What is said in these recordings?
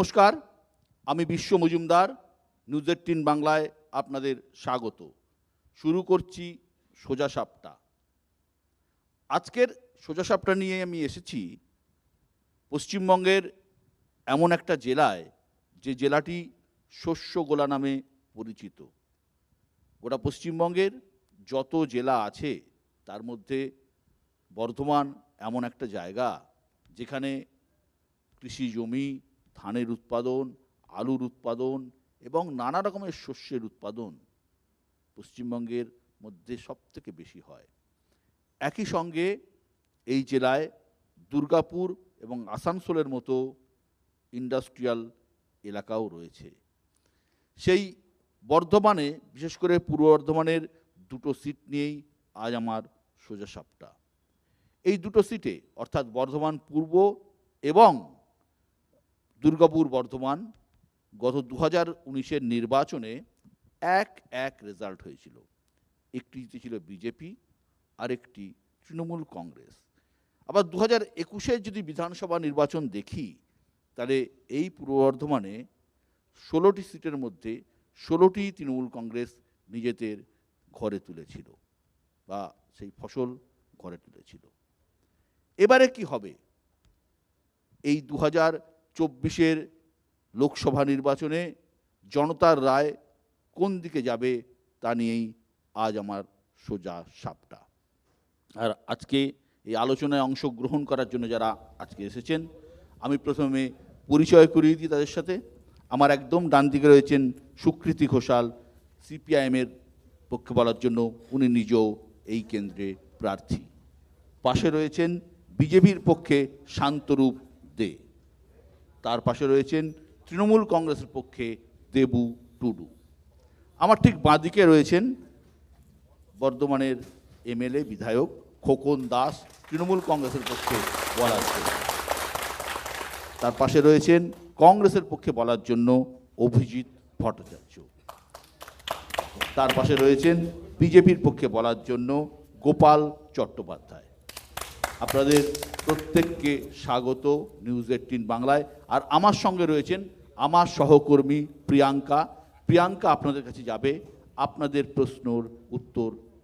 নমস্কার, আমি বিশ্ব মজুমদার। নিউজ 18 বাংলায় আপনাদের স্বাগত। শুরু করছি সোজা সাপটা। আজকের সোজা সাপটা নিয়ে আমি এসেছি পশ্চিমবঙ্গের এমন একটা জেলায়, যে জেলাটি শস্য গোলা নামে পরিচিত। গোটা পশ্চিমবঙ্গের যত জেলা আছে তার মধ্যে বর্ধমান এমন একটা জায়গা যেখানে কৃষি জমি, ধানের উৎপাদন, আলুর উৎপাদন এবং নানা রকমের শস্যের উৎপাদন পশ্চিমবঙ্গের মধ্যে সবথেকে বেশি হয়। একই সঙ্গে এই জেলায় দুর্গাপুর এবং আসানসোলের মতো ইন্ডাস্ট্রিয়াল এলাকাও রয়েছে। সেই বর্ধমানে, বিশেষ করে পূর্ব বর্ধমানের দুটো সিট নিয়েই আজ আমার সোজা সাপটা। এই দুটো সিটে অর্থাৎ বর্ধমান পূর্ব এবং দুর্গাপুর বর্ধমান গত 2019-এর নির্বাচনে এক রেজাল্ট হয়েছিল। একটি জিতেছিল বিজেপি, আরেকটি তৃণমূল কংগ্রেস। আবার 2021-এর যদি বিধানসভা নির্বাচন দেখি, তাহলে এই পূর্ব বর্ধমানে 16টি সিটের মধ্যে 16টি তৃণমূল কংগ্রেস নিজেদের ঘরে তুলেছিল বা সেই ফসল ঘরে তুলেছিল। এবারে কি হবে? এই 2024-এর লোকসভা নির্বাচনে জনতার রায় কোন দিকে যাবে তা নিয়েই আজ আমার সোজা সাপটা। আর আজকে এই আলোচনায় অংশগ্রহণ করার জন্য যারা আজকে এসেছেন, আমি প্রথমে পরিচয় করিয়ে দিই তাদের সাথে। আমার একদম ডান দিকে রয়েছেন সুকৃতি ঘোষাল, সিপিআইএমের পক্ষে বলার জন্য উনি নিজেও এই কেন্দ্রে প্রার্থী। পাশে রয়েছেন বিজেপির পক্ষে শান্তরূপ দে। তার পাশে রয়েছেন তৃণমূল কংগ্রেসের পক্ষে দেবু টুডু। আমার ঠিক বাঁদিকে রয়েছেন বর্ধমানের এমএলএ বিধায়ক খোকন দাস, তৃণমূল কংগ্রেসের পক্ষে বলার জন্য। তার পাশে রয়েছেন কংগ্রেসের পক্ষে বলার জন্য অভিজিৎ ভট্টাচার্য। তার পাশে রয়েছেন বিজেপির পক্ষে বলার জন্য গোপাল চট্টোপাধ্যায়। আপনাদের প্রত্যেককে স্বাগত নিউজ 18 বাংলায়। আর আমার সঙ্গে রয়েছেন আমার সহকর্মী প্রিয়াঙ্কা। প্রিয়াঙ্কা আপনাদের কাছে যাবে, আপনাদের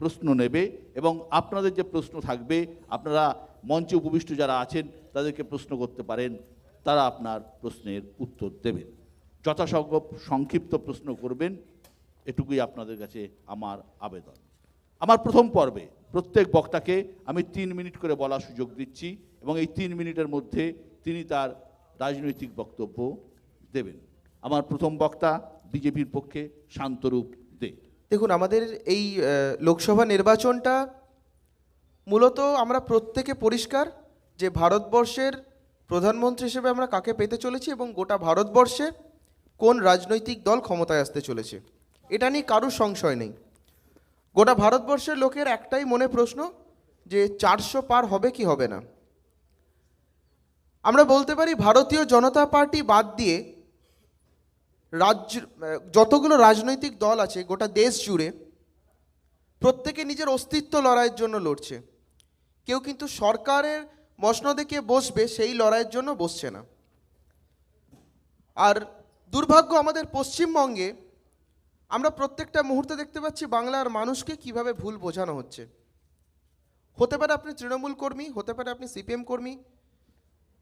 প্রশ্ন নেবে এবং আপনাদের যে প্রশ্ন থাকবে, আপনারা মঞ্চে উপবিষ্ট যারা আছেন তাদেরকে প্রশ্ন করতে পারেন, তারা আপনার প্রশ্নের উত্তর দেবেন। যথাসম্ভব সংক্ষিপ্ত প্রশ্ন করবেন, এটুকুই আপনাদের কাছে আমার আবেদন। আমার প্রথম পর্বে প্রত্যেক বক্তাকে আমি 3 মিনিট করে বলার সুযোগ দিচ্ছি এবং এই 3 মিনিটের মধ্যে তিনি তার রাজনৈতিক বক্তব্য দেবেন। আমার প্রথম বক্তা বিজেপির পক্ষে শান্তরূপ দে। দেখুন, আমাদের এই লোকসভা নির্বাচনটা মূলত আমরা প্রত্যেকে পরিষ্কার যে ভারতবর্ষের প্রধানমন্ত্রী হিসেবে আমরা কাকে পেতে চলেছি এবং গোটা ভারতবর্ষে কোন রাজনৈতিক দল ক্ষমতায় আসতে চলেছে, এটা নিয়ে কারুর সংশয় নেই। গোটা ভারতবর্ষের লোকের একটাই মনে প্রশ্ন যে 400 পার হবে কি হবে না। আমরা বলতে পারি ভারতীয় জনতা পার্টি বাদ দিয়ে যতগুলো রাজনৈতিক দল আছে গোটা দেশ জুড়ে, প্রত্যেকে নিজের অস্তিত্ব লড়াইয়ের জন্য লড়ছে। কেউ কিন্তু সরকারের মসনদে কে বসবে সেই লড়াইয়ের জন্য বসছে না। আর দুর্ভাগ্য, আমাদের পশ্চিমবঙ্গে আমরা প্রত্যেকটা মুহূর্তে দেখতে পাচ্ছি বাংলার মানুষকে কিভাবে ভুল বোঝানো হচ্ছে। হতে পারে আপনি তৃণমূল কর্মী, হতে পারে আপনি সিপিএম কর্মী,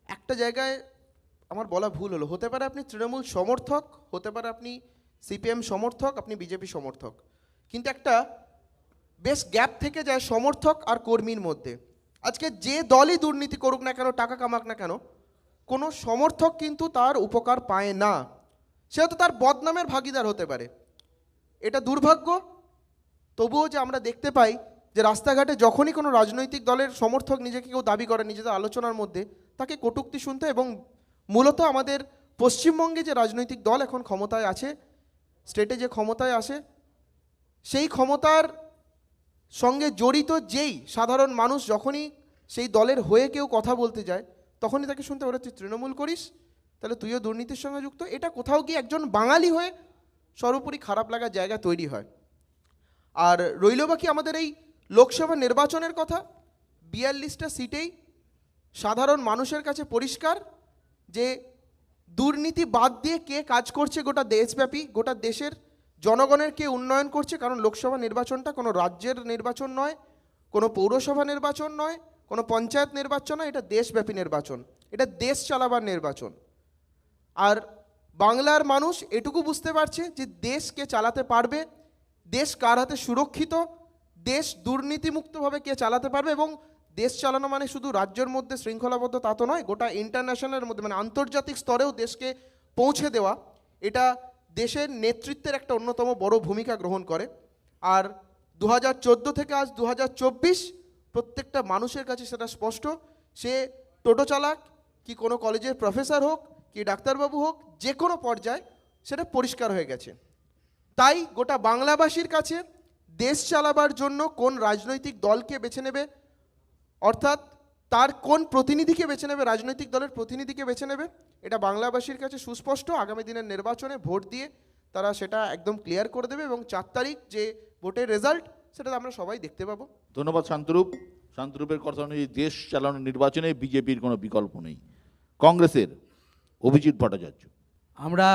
একটা জায়গায় আমার বলা ভুল হলো, হতে পারে আপনি তৃণমূল সমর্থক, হতে পারে আপনি সিপিএম সমর্থক, আপনি বিজেপি সমর্থক, কিন্তু একটা বেশ গ্যাপ থেকে যায় সমর্থক আর কর্মীর মধ্যে। আজকে যে দলই দুর্নীতি করুক না কেন, টাকা কামাক না কেন, কোনো সমর্থক কিন্তু তার উপকার পায় না, সে হয়তো তার বদনামের ভাগিদার হতে পারে। এটা দুর্ভাগ্য। তবুও যে আমরা দেখতে পাই যে রাস্তাঘাটে যখনই কোনো রাজনৈতিক দলের সমর্থক নিজেকে কেউ দাবি করে নিজেদের আলোচনার মধ্যে, তাকে কটূক্তি শুনতে, এবং মূলত আমাদের পশ্চিমবঙ্গে যে রাজনৈতিক দল এখন ক্ষমতায় আছে, স্টেটে যে ক্ষমতায় আসে, সেই ক্ষমতার সঙ্গে জড়িত যেই সাধারণ মানুষ যখনই সেই দলের হয়ে কেউ কথা বলতে যায়, তখনই তাকে শুনতে পারে তুই তৃণমূল করিস, তাহলে তুইও দুর্নীতির সঙ্গে যুক্ত। এটা কোথাও গিয়ে একজন বাঙালি হয়ে সর্বোপরি খারাপ লাগার জায়গা তৈরি হয়। আর রইল বাকি আমাদের এই লোকসভা নির্বাচনের কথা। 42টা সিটেই সাধারণ মানুষের কাছে পরিষ্কার যে দুর্নীতি বাদ দিয়ে কে কাজ করছে গোটা দেশব্যাপী, গোটা দেশের জনগণের কে উন্নয়ন করছে, কারণ লোকসভা নির্বাচনটা কোনো রাজ্যের নির্বাচন নয়, কোনো পৌরসভা নির্বাচন নয়, কোনো পঞ্চায়েত নির্বাচন নয়, এটা দেশব্যাপী নির্বাচন, এটা দেশ চালাবার নির্বাচন। আর বাংলার মানুষ এটুকু বুঝতে পারছে যে দেশকে চালাতে পারবে, দেশ কার হাতে সুরক্ষিত, দেশ দুর্নীতিমুক্তভাবে কে চালাতে পারবে, এবং দেশ চালানো মানে শুধু রাজ্যের মধ্যে শৃঙ্খলাবদ্ধ তা তো নয়, গোটা ইন্টারন্যাশনালের মধ্যে মানে আন্তর্জাতিক স্তরেও দেশকে পৌঁছে দেওয়া, এটা দেশের নেতৃত্বের একটা অন্যতম বড় ভূমিকা গ্রহণ করে। আর 2014 থেকে আজ 2024 প্রত্যেকটা মানুষের কাছে সেটা স্পষ্ট, সে টোটো চালাক কি কোনো কলেজের প্রফেসর হোক কি ডাক্তারবাবু হোক, যে কোনো পর্যায়ে সেটা পরিষ্কার হয়ে গেছে। তাই গোটা বাংলাবাসীর কাছে দেশ চালাবার জন্য কোন রাজনৈতিক দলকে বেছে নেবে, অর্থাৎ তার কোন প্রতিনিধিকে বেছে নেবে, রাজনৈতিক দলের প্রতিনিধিকে বেছে নেবে, এটা বাংলাবাসীর কাছে সুস্পষ্ট। আগামী দিনের নির্বাচনে ভোট দিয়ে তারা সেটা একদম ক্লিয়ার করে দেবে, এবং 4 তারিখ যে ভোটের রেজাল্ট সেটা আমরা সবাই দেখতে পাবো। ধন্যবাদ শান্তরূপ। শান্তরূপের কথা অনুযায়ী দেশ চালানোর নির্বাচনে বিজেপির কোনো বিকল্প নেই। কংগ্রেসের অভিজিৎ ভট্টাচার্য। আমরা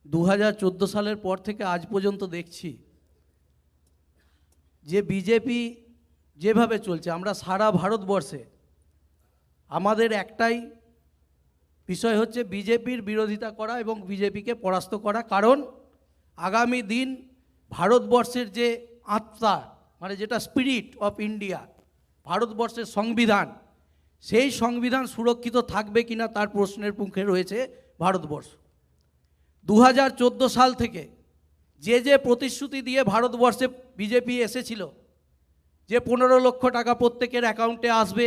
2014 সালের পর থেকে আজ পর্যন্ত দেখছি যে বিজেপি যেভাবে চলছে, আমরা সারা ভারতবর্ষে আমাদের একটাই বিষয় হচ্ছে বিজেপির বিরোধিতা করা এবং বিজেপিকে পরাস্ত করা। কারণ আগামী দিন ভারতবর্ষের যে আত্মা, মানে যেটা স্পিরিট অফ ইন্ডিয়া, ভারতবর্ষের সংবিধান, সেই সংবিধান সুরক্ষিত থাকবে কিনা তার প্রশ্নের মুখে রয়েছে ভারতবর্ষ। 2014 সাল থেকে যে প্রতিশ্রুতি দিয়ে ভারতবর্ষে বিজেপি এসেছিল, যে 15 লক্ষ টাকা প্রত্যেকের অ্যাকাউন্টে আসবে,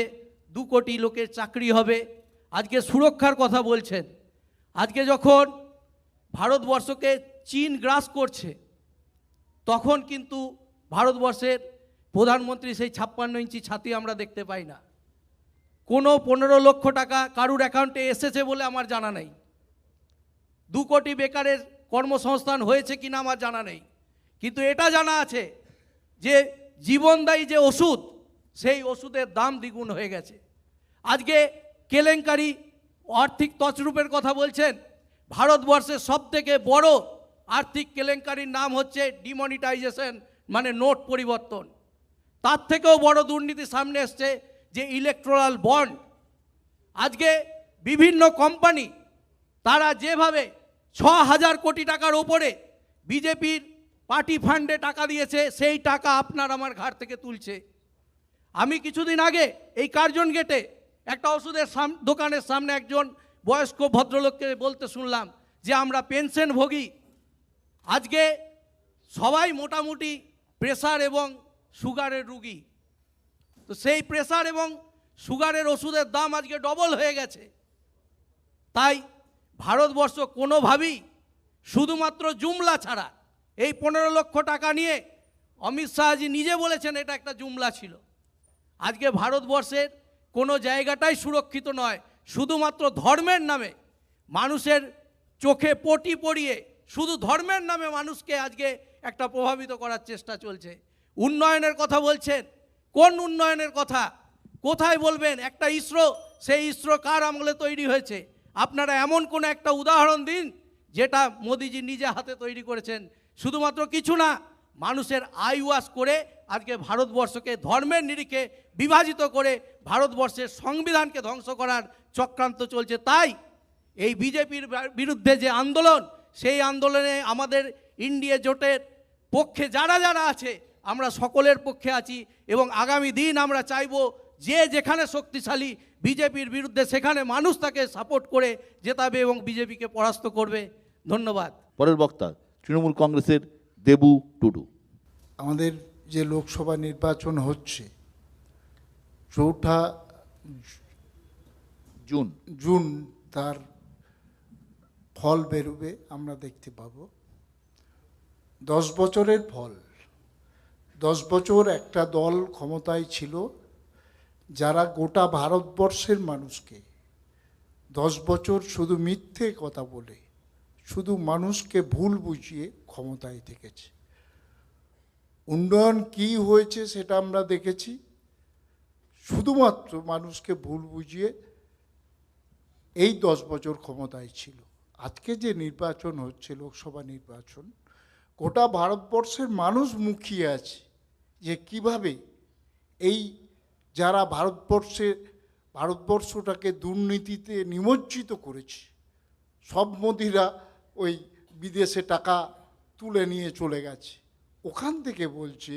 2 কোটি লোকের চাকরি হবে, আজকে সুরক্ষার কথা বলছেন। আজকে যখন ভারতবর্ষকে চীন গ্রাস করছে, তখন কিন্তু ভারতবর্ষের প্রধানমন্ত্রী সেই 56 ইঞ্চি ছাতি আমরা দেখতে পাই না। কোনো 15 লক্ষ টাকা কারুর অ্যাকাউন্টে এসেছে বলে আমার জানা নেই। 2 কোটি বেকারের কর্মসংস্থান হয়েছে কিনা আমার জানা নেই। কিন্তু এটা জানা আছে যে জীবনদায়ী যে ওষুধ, সেই ওষুধের দাম দ্বিগুণ হয়ে গেছে। আজকে কেলেঙ্কারি আর্থিক তছরূপের কথা বলছেন। ভারতবর্ষের সবথেকে বড় আর্থিক কেলেঙ্কারির নাম হচ্ছে ডিমনিটাইজেশন, মানে নোট পরিবর্তন। তার থেকেও বড় দুর্নীতি সামনে এসছে যে ইলেকট্রাল বন্ড। আজকে বিভিন্ন কোম্পানি তারা যেভাবে 6000 কোটি টাকার ওপরে বিজেপির পার্টি ফান্ডে টাকা দিয়েছে, সেই টাকা আপনার আমার ঘাট থেকে তুলছে। আমি কিছুদিন আগে এই কার্জন গেটে একটা ওষুধের দোকানের সামনে একজন বয়স্ক ভদ্রলোককে বলতে শুনলাম যে আমরা পেনশনভোগী। আজকে সবাই মোটামুটি প্রেসার এবং সুগারের রুগী, তো সেই প্রেসার এবং সুগারের ওষুধের দাম আজকে ডবল হয়ে গেছে। তাই ভারতবর্ষ কোনোভাবেই শুধুমাত্র জুমলা ছাড়া, এই 15 লক্ষ টাকা নিয়ে অমিত শাহজি নিজে বলেছেন এটা একটা জুমলা ছিল। আজকে ভারতবর্ষের কোনো জায়গাটাই সুরক্ষিত নয়। শুধুমাত্র ধর্মের নামে মানুষের চোখে পটি পড়িয়ে শুধু ধর্মের নামে মানুষকে আজকে একটা প্রভাবিত করার চেষ্টা চলছে। উন্নয়নের কথা বলছেন, কোন উন্নয়নের কথা? কোথায় বলবেন? একটা ইসরো, সেই ইসরো কার আমলে তৈরি হয়েছে? আপনারা এমন কোনো একটা উদাহরণ দিন যেটা মোদিজি নিজে হাতে তৈরি করেছেন। শুধুমাত্র কিছু না, মানুষের আই ওয়াশ করে আজকে ভারতবর্ষকে ধর্মের নিরিখে বিভাজিত করে ভারতবর্ষের সংবিধানকে ধ্বংস করার চক্রান্ত চলছে। তাই এই বিজেপির বিরুদ্ধে যে আন্দোলন, সেই আন্দোলনে আমাদের ইন্ডিয়া জোটের পক্ষে যারা যারা আছে, আমরা সকলের পক্ষে আছি। এবং আগামী দিন আমরা চাইব যে যেখানে শক্তিশালী বিজেপির বিরুদ্ধে, সেখানে মানুষ তাকে সাপোর্ট করে জেতাবে এবং বিজেপিকে পরাস্ত করবে। ধন্যবাদ। পরের বক্তা তৃণমূল কংগ্রেসের দেবু টুডু। আমাদের যে লোকসভা নির্বাচন হচ্ছে 4 জুন তার ফল বেরোবে, আমরা দেখতে পাবো। 10 বছরের ফল। 10 বছর একটা দল ক্ষমতায় ছিল, যারা গোটা ভারতবর্ষের মানুষকে 10 বছর শুধু মিথ্যে কথা বলে, শুধু মানুষকে ভুল বুঝিয়ে ক্ষমতায় থেকেছে। উন্নয়ন কি হয়েছে সেটা আমরা দেখেছি। শুধুমাত্র মানুষকে ভুল বুঝিয়ে এই 10 বছর ক্ষমতায় ছিল। আজকে যে নির্বাচন হচ্ছে, লোকসভা নির্বাচন, গোটা ভারতবর্ষের মানুষ মুখিয়ে আছে যে কিভাবে এই যারা ভারতবর্ষটাকে দুর্নীতিতে নিমজ্জিত করেছে, সব মোদিরা ওই বিদেশে টাকা তুলে নিয়ে চলে গেছে, ওখান থেকে বলছে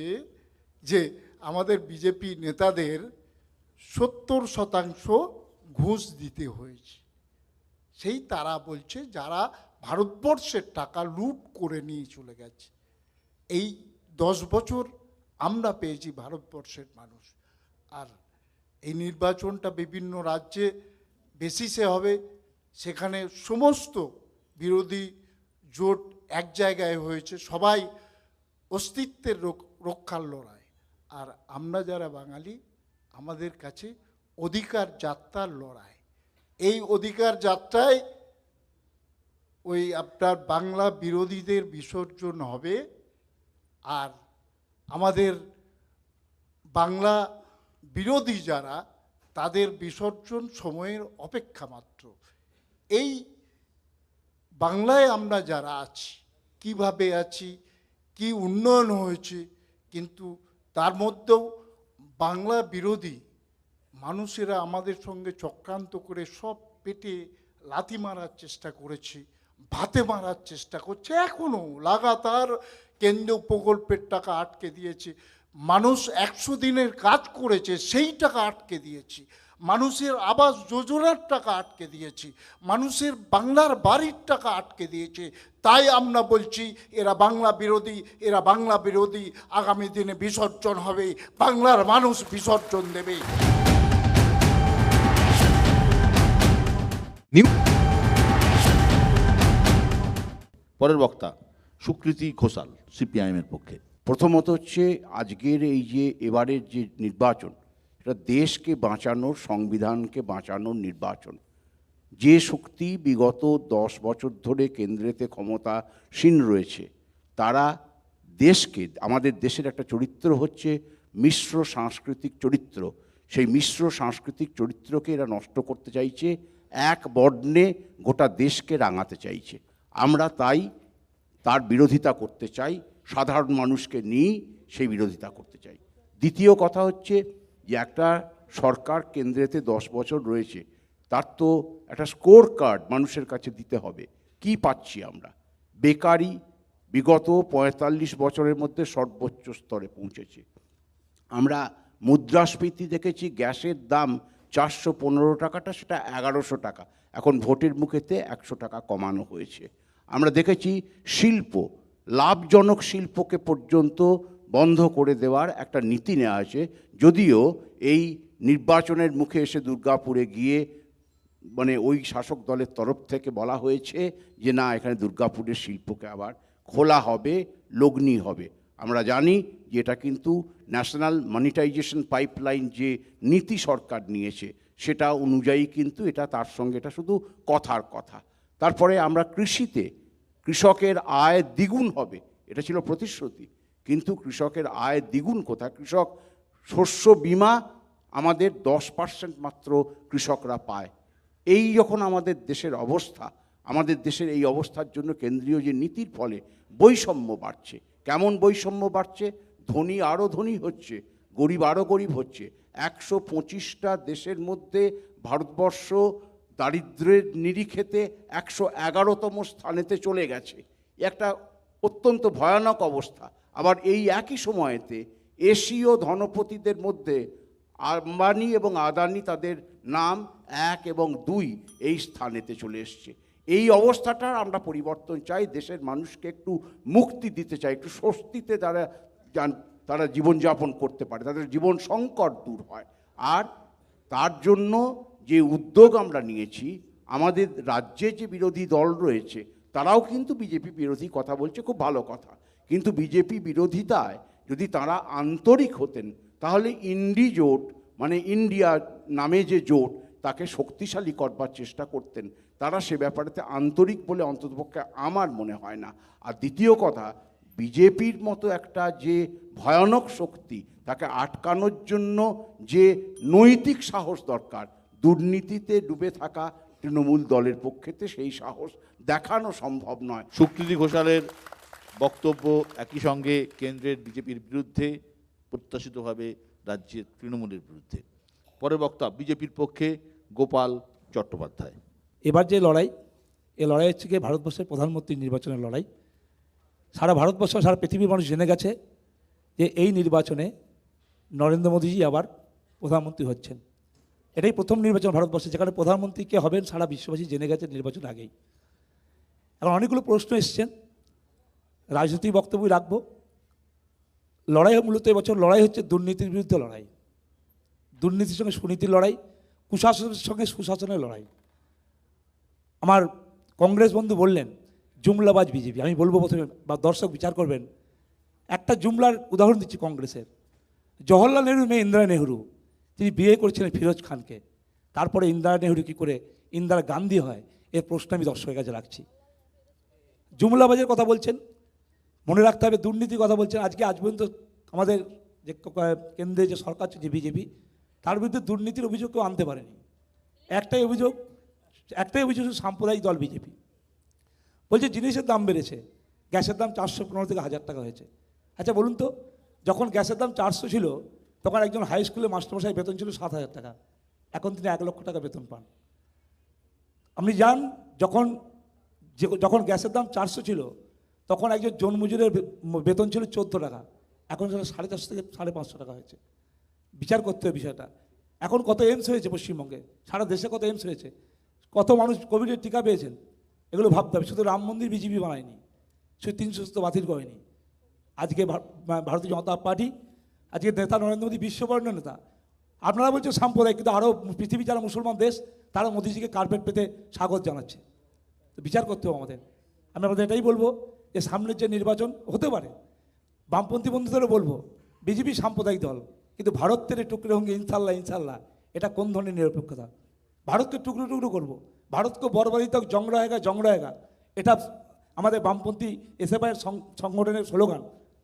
যে আমাদের বিজেপি নেতাদের 70% ঘুষ দিতে হয়েছে। সেই তারা বলছে যারা ভারতবর্ষের টাকা লুট করে নিয়ে চলে গেছে। এই 10 বছর আমরা পেয়েছি ভারতবর্ষের মানুষ। আর এই নির্বাচনটা বিভিন্ন রাজ্যে বেসিসে হবে, সেখানে সমস্ত বিরোধী জোট এক জায়গায় হয়েছে, সবাই অস্তিত্বের রক্ষার লড়াই। আর আমরা যারা বাঙালি, আমাদের কাছে অধিকার যাত্রার লড়াই। এই অধিকার যাত্রায় ওই আপনার বাংলা বিরোধীদের বিসর্জন হবে, আর আমাদের বাংলা বিরোধী যারা, তাদের বিসর্জন সময়ের অপেক্ষা মাত্র। এই বাংলায় আমরা যারা আছি, কিভাবে আছি, কি উন্নয়ন হয়েছে, কিন্তু তার মধ্যেও বাংলা বিরোধী মানুষেরা আমাদের সঙ্গে চক্রান্ত করে সব পেটে লাথি মারার চেষ্টা করেছে, ভাতে মারার চেষ্টা করছে, এখনও লাগাতার কেন্দ্রীয় প্রকল্পের টাকা আটকে দিয়েছে। মানুষ 100 দিনের কাজ করেছে, সেই টাকা আটকে দিয়েছি। মানুষের আবাস যোজনার টাকা আটকে দিয়েছি, মানুষের বাংলার বাড়ির টাকা আটকে দিয়েছে। তাই আমরা বলছি এরা বাংলা বিরোধী, এরা বাংলা বিরোধী। আগামী দিনে বিসর্জন হবে, বাংলার মানুষ বিসর্জন দেবে। পরের বক্তা সুকৃতি ঘোষাল, সিপিআইএমের পক্ষে। প্রথমত হচ্ছে আজকের এই যে এবারের যে নির্বাচন, এটা দেশকে বাঁচানোর, সংবিধানকে বাঁচানোর নির্বাচন। যে শক্তি বিগত 10 বছর ধরে কেন্দ্রেতে ক্ষমতাসীন রয়েছে, তারা দেশকে, আমাদের দেশের একটা চরিত্র হচ্ছে মিশ্র সাংস্কৃতিক চরিত্র, সেই মিশ্র সাংস্কৃতিক চরিত্রকে এরা নষ্ট করতে চাইছে, এক বর্ণে গোটা দেশকে রাঙাতে চাইছে। আমরা তাই তার বিরোধিতা করতে চাই, সাধারণ মানুষকে নিয়েই সেই বিরোধিতা করতে চাই। দ্বিতীয় কথা হচ্ছে যে একটা সরকার কেন্দ্রেতে 10 বছর রয়েছে, তার তো একটা স্কোর কার্ড মানুষের কাছে দিতে হবে। কি পাচ্ছি আমরা? বেকারি বিগত 45 বছরের মধ্যে সর্বোচ্চ স্তরে পৌঁছেছে। আমরা মুদ্রাস্ফীতি দেখেছি, গ্যাসের দাম 415 টাকাটা সেটা 1100 টাকা, এখন ভোটের মুখেতে 100 টাকা কমানো হয়েছে। আমরা দেখেছি শিল্প, লাভজনক শিল্পকে পর্যন্ত বন্ধ করে দেওয়ার একটা নীতি নেওয়া আছে। যদিও এই নির্বাচনের মুখে এসে দুর্গাপুরে গিয়ে মানে ওই শাসক দলের তরফ থেকে বলা হয়েছে যে না, এখানে দুর্গাপুরের শিল্পকে আবার খোলা হবে, লগ্নি হবে। আমরা জানি যে এটা কিন্তু ন্যাশনাল মনিটাইজেশন পাইপলাইন যে নীতি সরকার নিয়েছে, সেটা অনুযায়ী কিন্তু এটা, তার সঙ্গে এটা শুধু কথার কথা। তারপরে আমরা কৃষিতে কৃষকের আয় দ্বিগুণ হবে, এটা ছিল প্রতিশ্রুতি, কিন্তু কৃষকের আয় দ্বিগুণ কোথায়? কৃষক শস্য বীমা আমাদের 10% মাত্র কৃষকরা পায়। এই যখন আমাদের দেশের অবস্থা, আমাদের দেশের এই অবস্থার জন্য কেন্দ্রীয় যে নীতির ফলে বৈষম্য বাড়ছে। কেমন বৈষম্য বাড়ছে? ধনী আরও ধনী হচ্ছে, গরিব আরও গরিব হচ্ছে। 125টা দেশের মধ্যে ভারতবর্ষ দারিদ্র্যের নিরিখেতে 111তম স্থানেতে চলে গেছে। একটা অত্যন্ত ভয়ানক অবস্থা। আবার এই একই সময়েতে এশীয় ধনপতিদের মধ্যে আম্বানি এবং আদানি, তাদের নাম 1 এবং 2 এই স্থানেতে চলে এসছে। এই অবস্থাটার আমরা পরিবর্তন চাই, দেশের মানুষকে একটু মুক্তি দিতে চাই, একটু স্বস্তিতে তারা জীবনযাপন করতে পারে, তাদের জীবন সংকট দূর হয়। আর তার জন্য যে উদ্যোগ আমরা নিয়েছি, আমাদের রাজ্যে যে বিরোধী দল রয়েছে তারাও কিন্তু বিজেপি বিরোধী কথা বলছে, খুব ভালো কথা। কিন্তু বিজেপি বিরোধিতায় যদি তারা আন্তরিক হতেন, তাহলে ইন্ডি জোট, মানে ইন্ডিয়া নামে যে জোট, তাকে শক্তিশালী করবার চেষ্টা করতেন। তারা সে ব্যাপারেতে আন্তরিক বলে অন্ততপক্ষে আমার মনে হয় না। আর দ্বিতীয় কথা, বিজেপির মতো একটা যে ভয়ানক শক্তি, তাকে আটকানোর জন্য যে নৈতিক সাহস দরকার, দুর্নীতিতে ডুবে থাকা তৃণমূল দলের পক্ষেতে সেই সাহস দেখানো সম্ভব নয়। সুকৃতি ঘোষালের বক্তব্য একই সঙ্গে কেন্দ্রের বিজেপির বিরুদ্ধে, প্রত্যাশিতভাবে রাজ্যের তৃণমূলের বিরুদ্ধে। পরে বক্তা বিজেপির পক্ষে গোপাল চট্টোপাধ্যায়। এবার যে লড়াই, এই লড়াই হচ্ছে গিয়ে ভারতবর্ষের প্রধানমন্ত্রী নির্বাচনের লড়াই। সারা ভারতবর্ষ, সারা পৃথিবীর মানুষ জেনে গেছে যে এই নির্বাচনে নরেন্দ্র মোদীজি আবার প্রধানমন্ত্রী হচ্ছেন। এটাই প্রথম নির্বাচন ভারতবর্ষে যেখানে প্রধানমন্ত্রী কে হবেন সারা বিশ্ববাসী জেনে গেছে নির্বাচন আগেই। এখন অনেকগুলো প্রশ্ন এসছেন, রাজনৈতিক বক্তব্য রাখবো। লড়াই মূলত এবছর লড়াই হচ্ছে দুর্নীতির বিরুদ্ধে লড়াই, দুর্নীতির সঙ্গে সুনীতির লড়াই, কুশাসনের সঙ্গে সুশাসনের লড়াই। আমার কংগ্রেস বন্ধু বললেন জুমলাবাজ বিজেপি। আমি বলবো প্রথমে, বা দর্শক বিচার করবেন, একটা জুমলার উদাহরণ দিচ্ছি কংগ্রেসের। জওহরলাল নেহরু মেয়ে ইন্দিরা নেহরু, তিনি বিয়ে করেছিলেন ফিরোজ খানকে। তারপরে ইন্দিরা নেহরু কী করে ইন্দিরা গান্ধী হয়, এর প্রশ্ন আমি দর্শকের কাছে রাখছি। জুমলাবাজের কথা বলছেন, মনে রাখতে হবে দুর্নীতির কথা বলছেন। আজ পর্যন্ত আমাদের যে কেন্দ্রে যে সরকার চলছে বিজেপি, তার বিরুদ্ধে দুর্নীতির অভিযোগ কেউ আনতে পারেনি। একটাই অভিযোগ সাম্প্রদায়িক দল বিজেপি। বলছে জিনিসের দাম বেড়েছে, গ্যাসের দাম 415 থেকে 1000 টাকা হয়েছে। আচ্ছা বলুন তো, যখন গ্যাসের দাম 400 ছিল তখন একজন হাই স্কুলে মাস্টারমশাই বেতন ছিল 7000 টাকা, এখন তিনি 1 লক্ষ টাকা বেতন পান। আপনি যান, যখন গ্যাসের দাম 400 ছিল তখন একজন জনমজুরের বেতন ছিল 14 টাকা, এখন সেটা 450 থেকে 550 টাকা হয়েছে। বিচার করতে হবে বিষয়টা। এখন কত এইমস হয়েছে পশ্চিমবঙ্গে, সারা দেশে কত এইমস হয়েছে, কত মানুষ কোভিডের টিকা পেয়েছেন, এগুলো ভাবতে হবে। শুধু রাম মন্দির বিজেপি বানায়নি, শুধু 300 বাতিল করেনি। আজকে ভারতীয় জনতা পার্টি, আজকে নেতা নরেন্দ্র মোদী বিশ্ববর্ণ নেতা। আপনারা বলছেন সাম্প্রদায়িক, কিন্তু আরও পৃথিবী যারা মুসলমান দেশ তারা মোদীজিকে কার্পেট পেতে স্বাগত জানাচ্ছে। তো বিচার করতে হবে আমাদের। আমি আপনাদের এটাই বলবো যে সামনের যে নির্বাচন হতে পারে, বামপন্থী বন্ধুদেরও বলবো বিজেপি সাম্প্রদায়িক দল, কিন্তু ভারতের টুকরো সঙ্গে ইনশাল্লাহ এটা কোন ধরনের নিরপেক্ষতা? ভারতকে টুকরো টুকরো করবো, ভারতকে বর্বাদিত জং रहेगा, এটা আমাদের বামপন্থী এসএফআইয়ের সংগঠনের স্লোগান।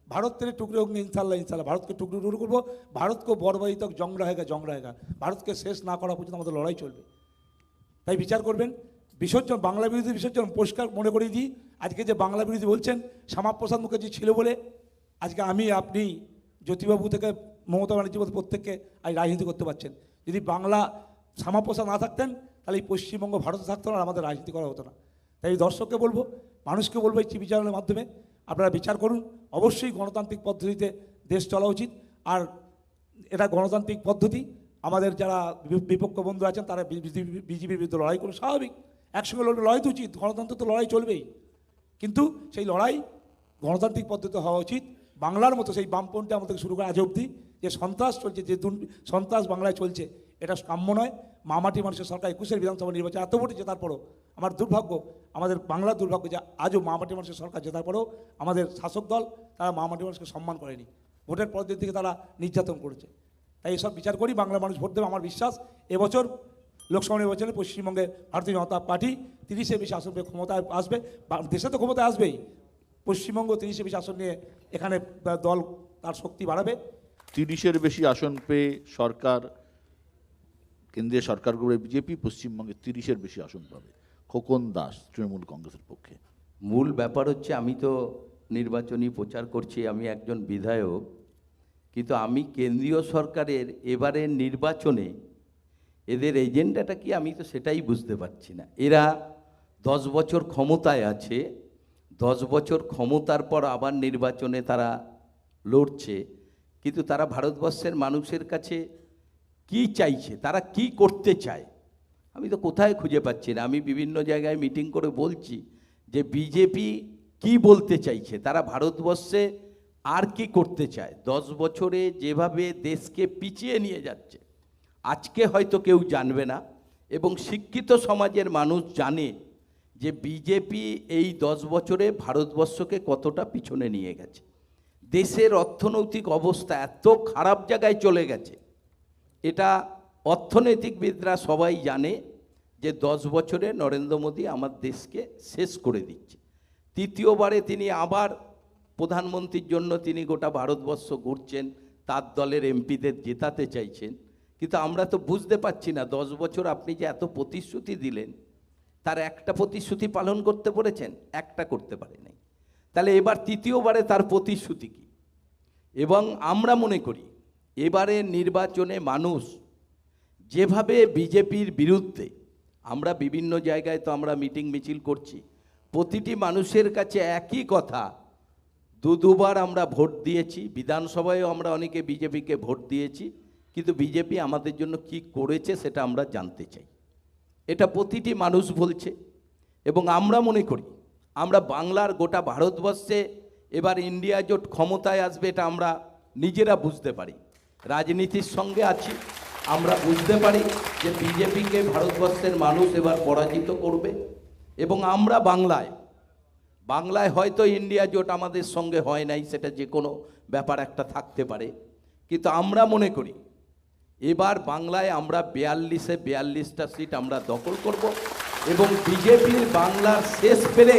ভারতের টুকরো সঙ্গে ইনশাল্লাহ ভারতকে টুকরো টুকরো করবো, ভারতকে বর্বাদিত জং रहेगा, ভারতকে শেষ না করা পর্যন্ত আমাদের লড়াই চলবে। তাই বিচার করবেন। বিসর্জন, বাংলা বিরোধী বিসর্জন পরিষ্কার মনে করিয়ে দিই। আজকে যে বাংলা বিরোধী বলছেন, শ্যামাপ্রসাদ মুখার্জি ছিল বলে আজকে আমি, আপনি, জ্যোতিবাবু থেকে মমতা ব্যানার্জি প্রত্যেককে আজ রাজনীতি করতে পারছেন। যদি বাংলা শ্যামাপ্রসাদ না থাকতেন তাহলে এই পশ্চিমবঙ্গ ভারতে থাকতো না, আমাদের রাজনীতি করা হতো না। তাই দর্শককে বলবো, মানুষকে বলবো, এই টিভি চ্যানেলের মাধ্যমে আপনারা বিচার করুন। অবশ্যই গণতান্ত্রিক পদ্ধতিতে দেশ চলা উচিত, আর এটা গণতান্ত্রিক পদ্ধতি। আমাদের যারা বিপক্ষ বন্ধু আছেন তারা বিজেপির বিরুদ্ধে লড়াই করুন, স্বাভাবিক, একসঙ্গে লড়াই তো উচিত, গণতন্ত্র তো লড়াই চলবেই। কিন্তু সেই লড়াই গণতান্ত্রিক পদ্ধতি হওয়া উচিত। বাংলার মতো সেই বামপন্থী আমাদের শুরু করে আজ অবধি যে সন্ত্রাস চলছে, যে সন্ত্রাস বাংলায় চলছে, এটা কাম্য নয়। মামাটি মানুষের সরকার 21 বিধানসভা নির্বাচন এত ভোটে জেতার পরও, আমার দুর্ভাগ্য, আমাদের বাংলার দুর্ভাগ্য যে আজও মামাটি মানুষের সরকার জেতার পরও আমাদের শাসক দল তারা মামাটি মানুষকে সম্মান করেনি, ভোটের পদ্ধতি থেকে তারা নির্যাতন করেছে। তাই এসব বিচার করি, বাংলার মানুষ ভোট দেবে। আমার বিশ্বাস এবছর লোকসভা নির্বাচনে পশ্চিমবঙ্গের ভারতীয় জনতা পার্টি 30-এর বেশি আসন পেয়ে ক্ষমতায় আসবে। দেশে তো ক্ষমতায় আসবেই, পশ্চিমবঙ্গ 30-এর বেশি আসন নিয়ে এখানে দল তার শক্তি বাড়াবে। 30-এর বেশি আসন পেয়ে সরকার, কেন্দ্রীয় সরকার গড়বে বিজেপি, পশ্চিমবঙ্গে 30-এর বেশি আসন পাবে। খোকন দাস, তৃণমূল কংগ্রেসের পক্ষে। মূল ব্যাপার হচ্ছে, আমি তো নির্বাচনী প্রচার করছি, আমি একজন বিধায়ক, কিন্তু আমি কেন্দ্রীয় সরকারের এবারের নির্বাচনে এদের এজেন্ডাটা কি আমি তো সেটাই বুঝতে পারছি না। এরা 10 বছর ক্ষমতায় আছে, 10 বছর ক্ষমতার পর আবার নির্বাচনে তারা লড়ছে, কিন্তু তারা ভারতবর্ষের মানুষের কাছে কি চাইছে, তারা কি করতে চায় আমি তো কোথায় খুঁজে পাচ্ছি না। আমি বিভিন্ন জায়গায় মিটিং করে বলছি যে বিজেপি কি বলতে চাইছে, তারা ভারতবর্ষে আর কি করতে চায়। 10 বছরে যেভাবে দেশকে পিছিয়ে নিয়ে যাচ্ছে, আজকে হয়তো কেউ জানবে না, এবং শিক্ষিত সমাজের মানুষ জানে যে বিজেপি এই 10 বছরে ভারতবর্ষকে কতটা পিছনে নিয়ে গেছে। দেশের অর্থনৈতিক অবস্থা এত খারাপ জায়গায় চলে গেছে, এটা অর্থনৈতিকবিদরা সবাই জানে যে 10 বছরে নরেন্দ্র মোদী আমার দেশকে শেষ করে দিচ্ছে। তৃতীয়বারে তিনি আবার প্রধানমন্ত্রীর জন্য তিনি গোটা ভারতবর্ষ ঘুরছেন, তার দলের এমপিদের জেতাতে চাইছেন, কিন্তু আমরা তো বুঝতে পারছি না 10 বছর আপনি যে এত প্রতিশ্রুতি দিলেন তার একটা প্রতিশ্রুতি পালন করতে পেরেছেন? একটা করতে পারে নাই। তাহলে এবার তৃতীয়বারে তার প্রতিশ্রুতি কি? এবং আমরা মনে করি এবারে নির্বাচনে মানুষ যেভাবে বিজেপির বিরুদ্ধে, আমরা বিভিন্ন জায়গায় তো আমরা মিটিং মিছিল করছি, প্রতিটি মানুষের কাছে একই কথা, দুবার আমরা ভোট দিয়েছি, বিধানসভায়ও আমরা অনেকে বিজেপিকে ভোট দিয়েছি, কিন্তু বিজেপি আমাদের জন্য কি করেছে সেটা আমরা জানতে চাই। এটা প্রতিটি মানুষ বলছে। এবং আমরা মনে করি আমরা বাংলার গোটা ভারতবর্ষে এবার ইন্ডিয়া জোট ক্ষমতায় আসবে, এটা আমরা নিজেরা বুঝতে পারি। রাজনীতির সঙ্গে আছি, আমরা বুঝতে পারি যে বিজেপিকে ভারতবর্ষের মানুষ এবার পরাজিত করবে। এবং আমরা বাংলায় হয়তো ইন্ডিয়া জোট আমাদের সঙ্গে হয় নাই, সেটা যে কোনো ব্যাপার একটা থাকতে পারে, কিন্তু আমরা মনে করি এবার বাংলায় আমরা 42টা সিট আমরা দখল করব। এবং বিজেপির বাংলার শেষ পেরে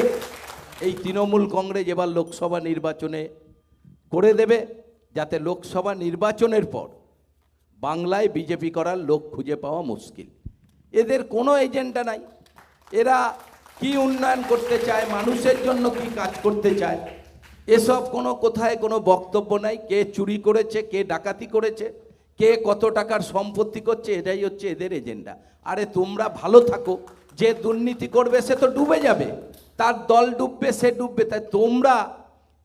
এই তৃণমূল কংগ্রেস এবার লোকসভা নির্বাচনে করে দেবে, যাতে লোকসভা নির্বাচনের পর বাংলায় বিজেপি করার লোক খুঁজে পাওয়া মুশকিল। এদের কোনো এজেন্ডা নাই, এরা কি উন্নয়ন করতে চায়, মানুষের জন্য কি কাজ করতে চায়, এসব কোথায় কোনো বক্তব্য নাই। কে চুরি করেছে, কে ডাকাতি করেছে, কে কত টাকার সম্পত্তি করছে, এটাই হচ্ছে এদের এজেন্ডা। আরে তোমরা ভালো থাকো, যে দুর্নীতি করবে সে তো ডুবে যাবে, তার দল ডুববে, সে ডুববে। তাই তোমরা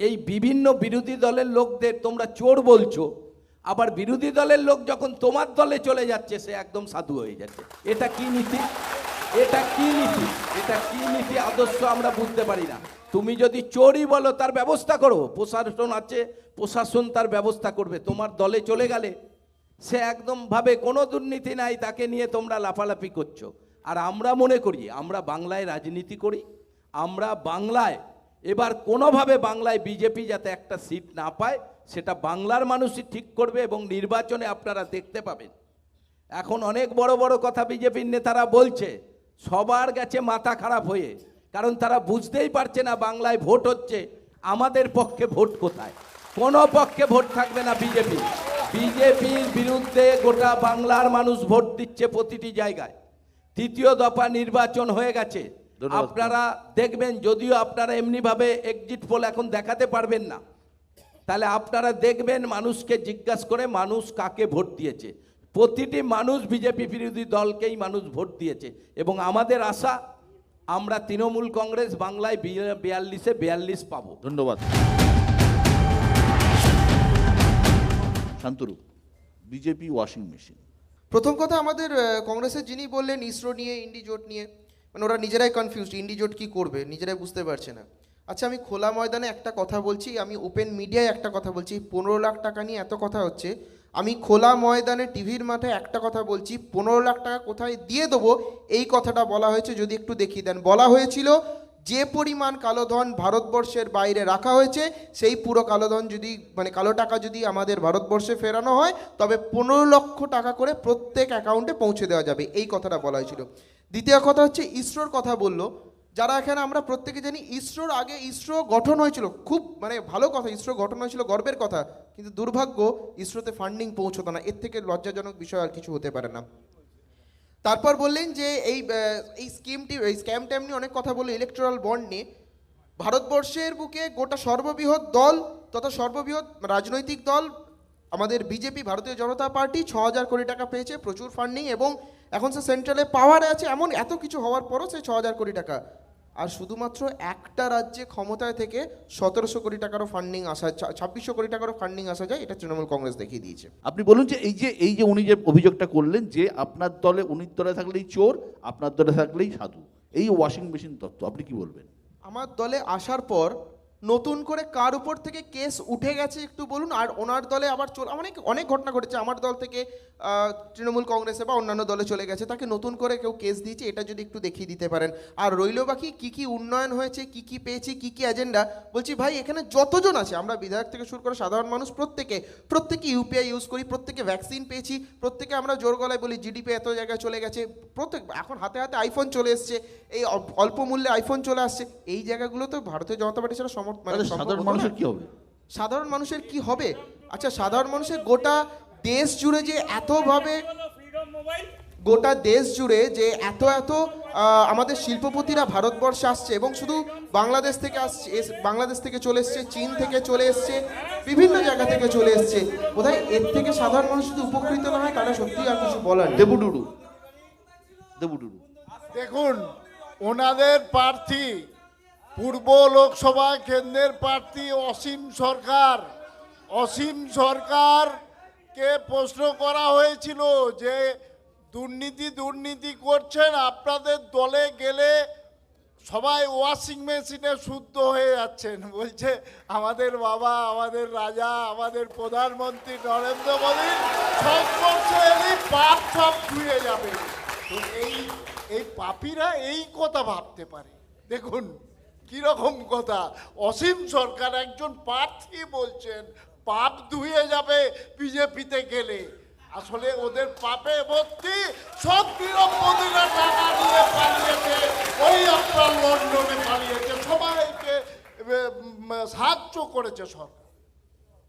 এই বিভিন্ন বিরোধী দলের লোকদের তোমরা চোর বলছো, আবার বিরোধী দলের লোক যখন তোমার দলে চলে যাচ্ছে সে একদম সাধু হয়ে যাচ্ছে। এটা কি নীতি? এটা কি নীতি? এটা কি নীতি আদর্শ আমরা বুঝতে পারি না। তুমি যদি চোরই বলো তার ব্যবস্থা করো, প্রশাসন আছে, প্রশাসন তার ব্যবস্থা করবে। তোমার দলে চলে গেলে সে একদম ভাবে কোনো দুর্নীতি নাই, তাকে নিয়ে তোমরা লাফালাফি করছো। আর আমরা মনে করি আমরা বাংলায় রাজনীতি করি, আমরা বাংলায় এবার কোনোভাবে বাংলায় বিজেপি যাতে একটা সিট না পায় সেটা বাংলার মানুষই ঠিক করবে। এবং নির্বাচনে আপনারা দেখতে পাবেন এখন অনেক বড় বড় কথা বিজেপির নেতারা বলছে, সবার গেছে মাথা খারাপ হয়ে, কারণ তারা বুঝতেই পারছে না বাংলায় ভোট হচ্ছে, আমাদের পক্ষে ভোট কোথায়? কোনো পক্ষে ভোট থাকবে না বিজেপি। বিজেপির বিরুদ্ধে গোটা বাংলার মানুষ ভোট দিচ্ছে প্রতিটি জায়গায়। তৃতীয় দফা নির্বাচন হয়ে গেছে, আপনারা দেখবেন, যদিও আপনারা এমনিভাবে এক্সিট পোল এখন দেখাতে পারবেন না, তাহলে আপনারা দেখবেন মানুষকে জিজ্ঞাসা করে মানুষ কাকে ভোট দিয়েছে। প্রতিটি মানুষ বিজেপি বিরোধী দলকেই মানুষ ভোট দিয়েছে। এবং আমাদের আশা আমরা তৃণমূল কংগ্রেস বাংলায় 42 পাবো। ধন্যবাদ। Shantarup, BJP washing machine. প্রথম কথা, আমাদের কংগ্রেসের যিনি বললেন ইসরো নিয়ে, ইন্ডি জোট নিয়ে, মানে ওরা নিজেরাই কনফিউজড, ইন্ডি জোট কী করবে নিজেরাই বুঝতে পারছে না। আচ্ছা, আমি খোলা ময়দানে একটা কথা বলছি, আমি ওপেন মিডিয়ায় একটা কথা বলছি, 15 লাখ টাকা নিয়ে এত কথা হচ্ছে, আমি খোলা ময়দানে টিভির মাঠে একটা কথা বলছি, 15 লাখ টাকা কোথায় দিয়ে দেবো এই কথাটা বলা হয়েছে, যদি একটু দেখিয়ে দেন। বলা হয়েছিল যে পরিমাণ কালোধন ভারতবর্ষের বাইরে রাখা হয়েছে সেই পুরো কালোধন যদি, মানে কালো টাকা যদি আমাদের ভারতবর্ষে ফেরানো হয় তবে 15 লক্ষ টাকা করে প্রত্যেক অ্যাকাউন্টে পৌঁছে দেওয়া যাবে, এই কথাটা বলা হয়েছিল। দ্বিতীয় কথা হচ্ছে ইসরোর কথা বললো, যারা এখানে আমরা প্রত্যেকে জানি ইসরোর আগে ইসরো গঠন হয়েছিল, খুব মানে ভালো কথা, ইসরো গঠন হয়েছিল, গর্বের কথা, কিন্তু দুর্ভাগ্য ইসরোতে ফান্ডিং পৌঁছতো না। এর থেকে লজ্জাজনক বিষয় আর কিছু হতে পারে না। তারপর বললেন যে এই স্ক্যাম ট্যাম নিয়ে অনেক কথা বললো, ইলেকট্রাল বন্ড নিয়ে। ভারতবর্ষের বুকে গোটা সর্ববৃহৎ দল তথা সর্ববৃহৎ রাজনৈতিক দল আমাদের বিজেপি, ভারতীয় জনতা পার্টি 6000 কোটি টাকা পেয়েছে, প্রচুর ফান্ডিং, এবং এখন সে সেন্ট্রালে পাওয়ারে আছে, এমন এত কিছু হওয়ার পরও সে 6000 কোটি টাকা। আর শুধুমাত্র একটা রাজ্যে ক্ষমতায় থেকে 1700 কোটি টাকারও ফান্ডিং আসা, 2600 কোটি টাকারও ফান্ডিং আসা যায়, এটা তৃণমূল কংগ্রেস দেখিয়ে দিয়েছে। আপনি বলুন যে এই যে উনি যে অভিযোগটা করলেন যে আপনার দলে, উনির দলে থাকলেই চোর, আপনার দলে থাকলেই সাধু, এই ওয়াশিং মেশিন তত্ত্ব, আপনি কি বলবেন? আমার দলে আসার পর নতুন করে কার উপর থেকে কেস উঠে গেছে একটু বলুন। আর ওনার দলে আবার অনেক ঘটনা ঘটেছে, আমার দল থেকে তৃণমূল কংগ্রেসে বা অন্যান্য দলে চলে গেছে, তাকে নতুন করে কেউ কেস দিয়েছে, এটা যদি একটু দেখিয়ে দিতে পারেন। আর রইল বাকি কী উন্নয়ন হয়েছে, কী পেয়েছি, কী এজেন্ডা, বলছি ভাই এখানে যতজন আছে, আমরা বিধায়ক থেকে শুরু করে সাধারণ মানুষ প্রত্যেকে ইউপিআই ইউজ করি, প্রত্যেকে ভ্যাকসিন পেয়েছি, প্রত্যেকে আমরা জোর গলায় বলি জিডিপি এত জায়গায় চলে গেছে, প্রত্যেক এখন হাতে হাতে আইফোন চলে এসছে, এই অল্প মূল্যে আইফোন চলে আসছে, এই জায়গাগুলো তো ভারতীয় জনতা পার্টি ছাড়া সাধারণ মানুষের কি হবে? সাধারণ মানুষের কি হবে? আচ্ছা, সাধারণ মানুষের গোটা দেশ জুড়ে যে এতভাবে গোটা দেশ জুড়ে যে এত এত আমাদের শিল্পপতিরা ভারতবর্ষে আসছে, এবং শুধু বাংলাদেশ থেকে আসছে, বাংলাদেশ থেকে চলে এসছে, চীন থেকে চলে এসছে, বিভিন্ন জায়গা থেকে চলে এসছে, বোধহয় এর থেকে সাধারণ মানুষ যদি উপকৃত না হয় তাহলে সত্যি আর কিছু বলার নেই। দেবুডুডু দেখুন, ওনাদের প্রার্থী পূর্ব লোকসভা কেন্দ্রের প্রার্থী অসীম সরকারকে প্রশ্ন করা হয়েছিল যে দুর্নীতি করছেন, আপনাদের দলে গেলে সবাই ওয়াশিং মেশিনে শুদ্ধ হয়ে যাচ্ছেন। বলছে আমাদের বাবা, আমাদের রাজা, আমাদের প্রধানমন্ত্রী নরেন্দ্র মোদী সংস্পর্শে এলেই পাপ সব ধুয়ে যাবে। তো এই পাপীরা এই কথা ভাবতে পারে। দেখুন কিরকম কথা, অসীম সরকার একজন প্রার্থী বলছেন পাপ ধুয়ে যাবে বিজেপিতে গেলে। আসলে ওদের পাপে ভর্তি, সব বিরোধীরা টাকা নিয়ে পালিয়েছে, ওই আপনার লন্ডনে পালিয়েছে, সবাইকে সাহায্য করেছে সরকার,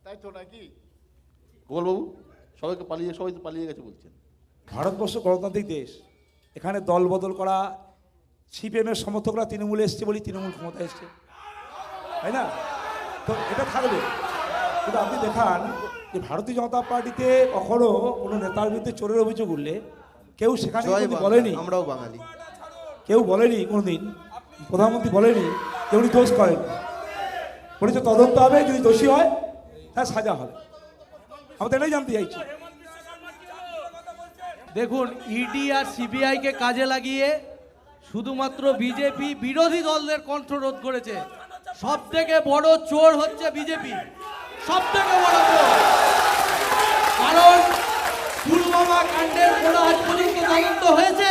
তাই তো নাকি? গোপালবাবু, সবাই তো পালিয়ে গেছে বলছেন। ভারতবর্ষ গণতান্ত্রিক দেশ, এখানে দল বদল করা, সিপিএমের সমর্থকরা তৃণমূলে এসছে বলি তৃণমূল ক্ষমতা এসছে, তাই না? তো এটা থাকবে। কিন্তু আপনি দেখান যে ভারতীয় জনতা পার্টিতে কখনো কোনো নেতার বিরুদ্ধে চোরের অভিযোগ উঠলে কেউ সেখানে বলেনি, আমরাও বাঙালি, কেউ বলেনি কোনোদিন, প্রধানমন্ত্রী বলেনি যে উনি দোষ করেন, বলেছে তদন্ত হবে, যদি দোষী হয় তার সাজা হবে। আমরা তো এটাই জানতে চাইছি। দেখুন, ইডি আর সিবিআইকে কাজে লাগিয়ে শুধুমাত্র বিজেপি বিরোধী দলদের কণ্ঠরোধ করেছে। সব থেকে বড় চোর হচ্ছে বিজেপি, সব থেকে বড় চোর। কারণ পুলওয়ামা কাণ্ডের কোনো আজ পর্যন্ত তদন্ত হয়েছে?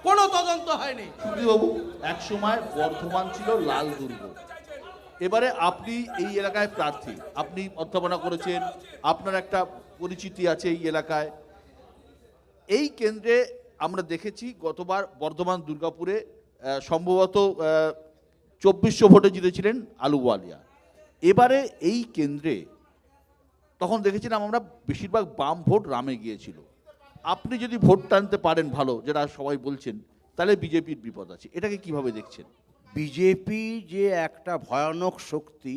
কোনো তদন্ত হয়নি। সুপ্রিয়বাবু, এক সময় বর্ধমান ছিল লাল দুর্গ, এবারে আপনি এই এলাকায় প্রার্থী, আপনি অধ্যাপনা করেছেন, আপনার একটা পরিচিতি আছে এই এলাকায়। এই কেন্দ্রে আমরা দেখেছি গতবার বর্ধমান দুর্গাপুরে সম্ভবত 2400 ভোটে জিতেছিলেন আলুওয়ালিয়া। এবারে এই কেন্দ্রে তখন দেখেছিলাম আমরা বেশিরভাগ বাম ভোট রামে গিয়েছিল। আপনি যদি ভোট টানতে পারেন ভালো, যেটা সবাই বলছেন, তাহলে বিজেপির বিপদ আছে। এটাকে কিভাবে দেখছেন? বিজেপি যে একটা ভয়ানক শক্তি,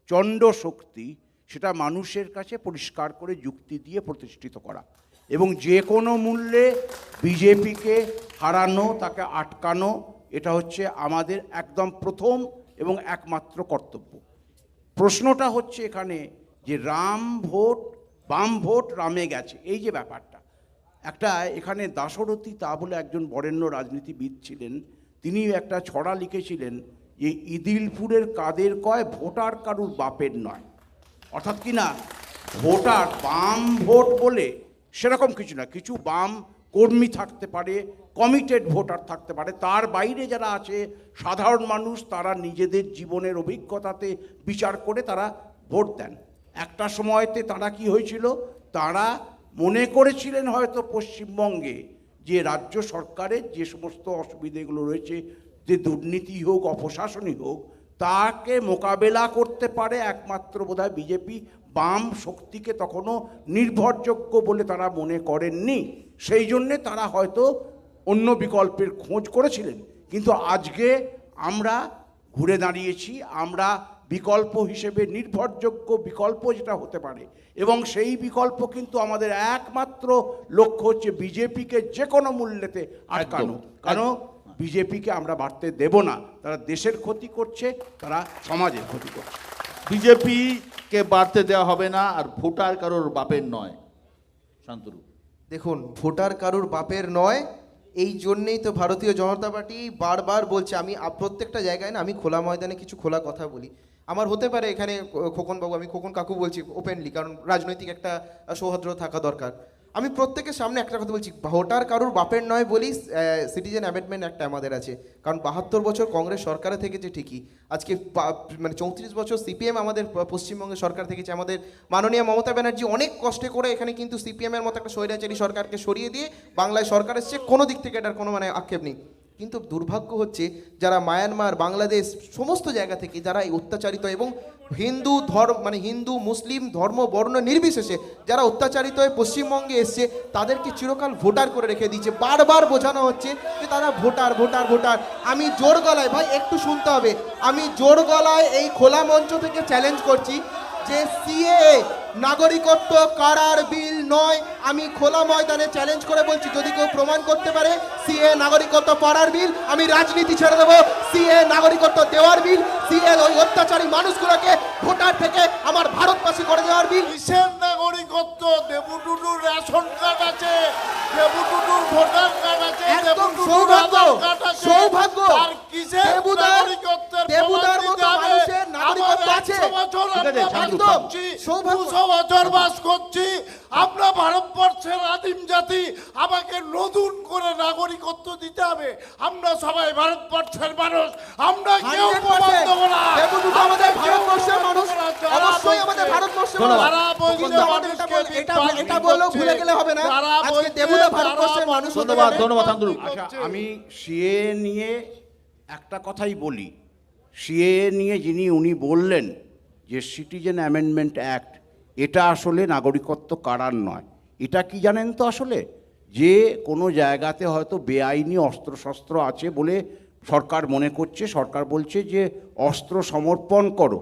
চণ্ড শক্তি, সেটা মানুষের কাছে পরিষ্কার করে যুক্তি দিয়ে প্রতিষ্ঠিত করা, এবং যে কোনো মূল্যে বিজেপিকে হারানো, তাকে আটকানো, এটা হচ্ছে আমাদের একদম প্রথম এবং একমাত্র কর্তব্য। প্রশ্নটা হচ্ছে এখানে যে বাম ভোট রামে গেছে, এই যে ব্যাপারটা, একটা এখানে দাশরথী তা বলে একজন বরেণ্য রাজনীতিবিদ ছিলেন, তিনি একটা ছড়া লিখেছিলেন যে ইদিলপুরের কাদের কয় ভোটার কারুর বাপের নয়। অর্থাৎ কি না, ভোটার বাম ভোট বলে সেরকম কিছু না, কিছু বাম কর্মী থাকতে পারে, কমিটেড ভোটার থাকতে পারে, তার বাইরে যারা আছে সাধারণ মানুষ, তারা নিজেদের জীবনের অভিজ্ঞতাতে বিচার করে তারা ভোট দেন। একটা সময়তে তারা কি হয়েছিল, তারা মনে করেছিলেন হয়তো পশ্চিমবঙ্গে যে রাজ্য সরকারের যে সমস্ত অসুবিধেগুলো রয়েছে, যে দুর্নীতি হোক, অপশাসনই হোক, তাকে মোকাবেলা করতে পারে একমাত্র বোধহয় বিজেপি। বাম শক্তিকে তখনও নির্ভরযোগ্য বলে তারা মনে করেননি, সেই জন্যে তারা হয়তো অন্য বিকল্পের খোঁজ করেছিলেন। কিন্তু আজকে আমরা ঘুরে দাঁড়িয়েছি, আমরা বিকল্প হিসেবে নির্ভরযোগ্য বিকল্প যেটা হতে পারে, এবং সেই বিকল্প কিন্তু আমাদের একমাত্র লক্ষ্য হচ্ছে বিজেপিকে যে কোনো মূল্যেতে আটকানো। কারণ বিজেপিকে আমরা বাড়তে দেব না, তারা দেশের ক্ষতি করছে, তারা সমাজের ক্ষতি করছে। বিজেপিকে বাড়তে দেওয়া হবে না, আর ভোটার কারোর বাপের নয়। শান্তরু, দেখুন, ভোটার কারুর বাপের নয়, এই জন্যেই তো ভারতীয় জনতা পার্টি বারবার বলছে। আমি প্রত্যেকটা জায়গায় না, আমি খোলা ময়দানে কিছু খোলা কথা বলি। আমার হতে পারে এখানে খোকনবাবু, আমি খোকন কাকু বলছি ওপেনলি, কারণ রাজনৈতিক একটা সৌহার্দ্য থাকা দরকার। আমি প্রত্যেকের সামনে একটা কথা বলছি, ভোটার কারুর বাপের নয় বলি সিটিজেন অ্যামেন্ডমেন্ট একটা আমাদের আছে। কারণ 72 বছর কংগ্রেস সরকারে থেকেছে ঠিকই, আজকে মানে 34 বছর সিপিএম আমাদের পশ্চিমবঙ্গের সরকার থেকেছে। আমাদের মাননীয় মমতা ব্যানার্জি অনেক কষ্টে করে এখানে কিন্তু সিপিএমের মতো একটা স্বৈরাচারী সরকারকে সরিয়ে দিয়ে বাংলায় সরকার এসছে, কোনো দিক থেকে এটার কোনো মানে আক্ষেপ নেই। কিন্তু দুর্ভাগ্য হচ্ছে যারা মায়ানমার, বাংলাদেশ, সমস্ত জায়গা থেকে যারা এই অত্যাচারিত এবং হিন্দু ধর্ম মানে হিন্দু মুসলিম ধর্ম বর্ণ নির্বিশেষে যারা অত্যাচারিত হয়ে পশ্চিমবঙ্গে এসছে তাদেরকে চিরকাল ভোটার করে রেখে দিয়েছে। বারবার বোঝানো হচ্ছে যে তারা ভোটার ভোটার ভোটার। আমি জোর গলায়, ভাই একটু শুনতে হবে, আমি জোর গলায় এই খোলা মঞ্চ থেকে চ্যালেঞ্জ করছি যে সিএএ নাগরিকত্ব কারার বিল নয়। আমি খোলা ময়দানে চ্যালেঞ্জ করে বলছি, যদি কেউ প্রমাণ করতে পারে সিএএ নাগরিকত্ব পাড়ার বিল, আমি রাজনীতি ছেড়ে দেবো। সিএএ নাগরিকত্ব দেওয়ার বিল, সিএএ ওই অত্যাচারী মানুষগুলোকে ভোটার থেকে আমার ভারতবাসী করে দেওয়ার বিল। কিসের নাগরিকত্ব? দেবুটুটুর রেশন কার্ড আছে, দেবুটুটুর ভোটার কার্ড আছে, একদম দেবুটুটুর আধার কার্ড আছে। সৌভাগ্য। আর কিসের নাগরিকত্বের দেবুদার প্রমাণ মতো দিতে হবে? মানুষের নাগরিকত্ব আমরা আছে। 100 বছর ঠিক আছে, আমরা বাস শান্তনু, করছি, সৌভাগ্য। 200 বছর বাস করছি। আমরা ভারতবর্ষের আদিম জাতি, আমাকে নতুন করে নাগরিকত্ব দিতে হবে। আমরা সবাই ভারতবর্ষের মানুষ, আমরা কেউ প্রমাণ দেবো না। দেবদূত আমাদের ভারতবর্ষের মানুষ, যারা অবশ্যই আমাদের বলছে- ভারতবর্ষের ধন্যবাদ। মানুষ। যারা বলছে কিন্তু আমাদের এটা বললেও ভুলে গেলে হবে না, যারা আজকে বলছে, দেবদূত যারা ভারতবর্ষের বলছে- মানুষ হতে ধন্যবাদ, হবে। ধন্যবাদ শান্তনু। আচ্ছা, আমি সিএ নিয়ে একটা কথাই বলি। সিএ নিয়ে উনি বললেন যে সিটিজেন অ্যামেন্ডমেন্ট অ্যাক্ট, এটা আসলে নাগরিকত্ব কারার নয়। এটা কি জানেন তো আসলে, যে কোনো জায়গাতে হয়তো বেআইনি অস্ত্রশস্ত্র আছে বলে সরকার মনে করছে, সরকার বলছে যে অস্ত্র সমর্পণ করো,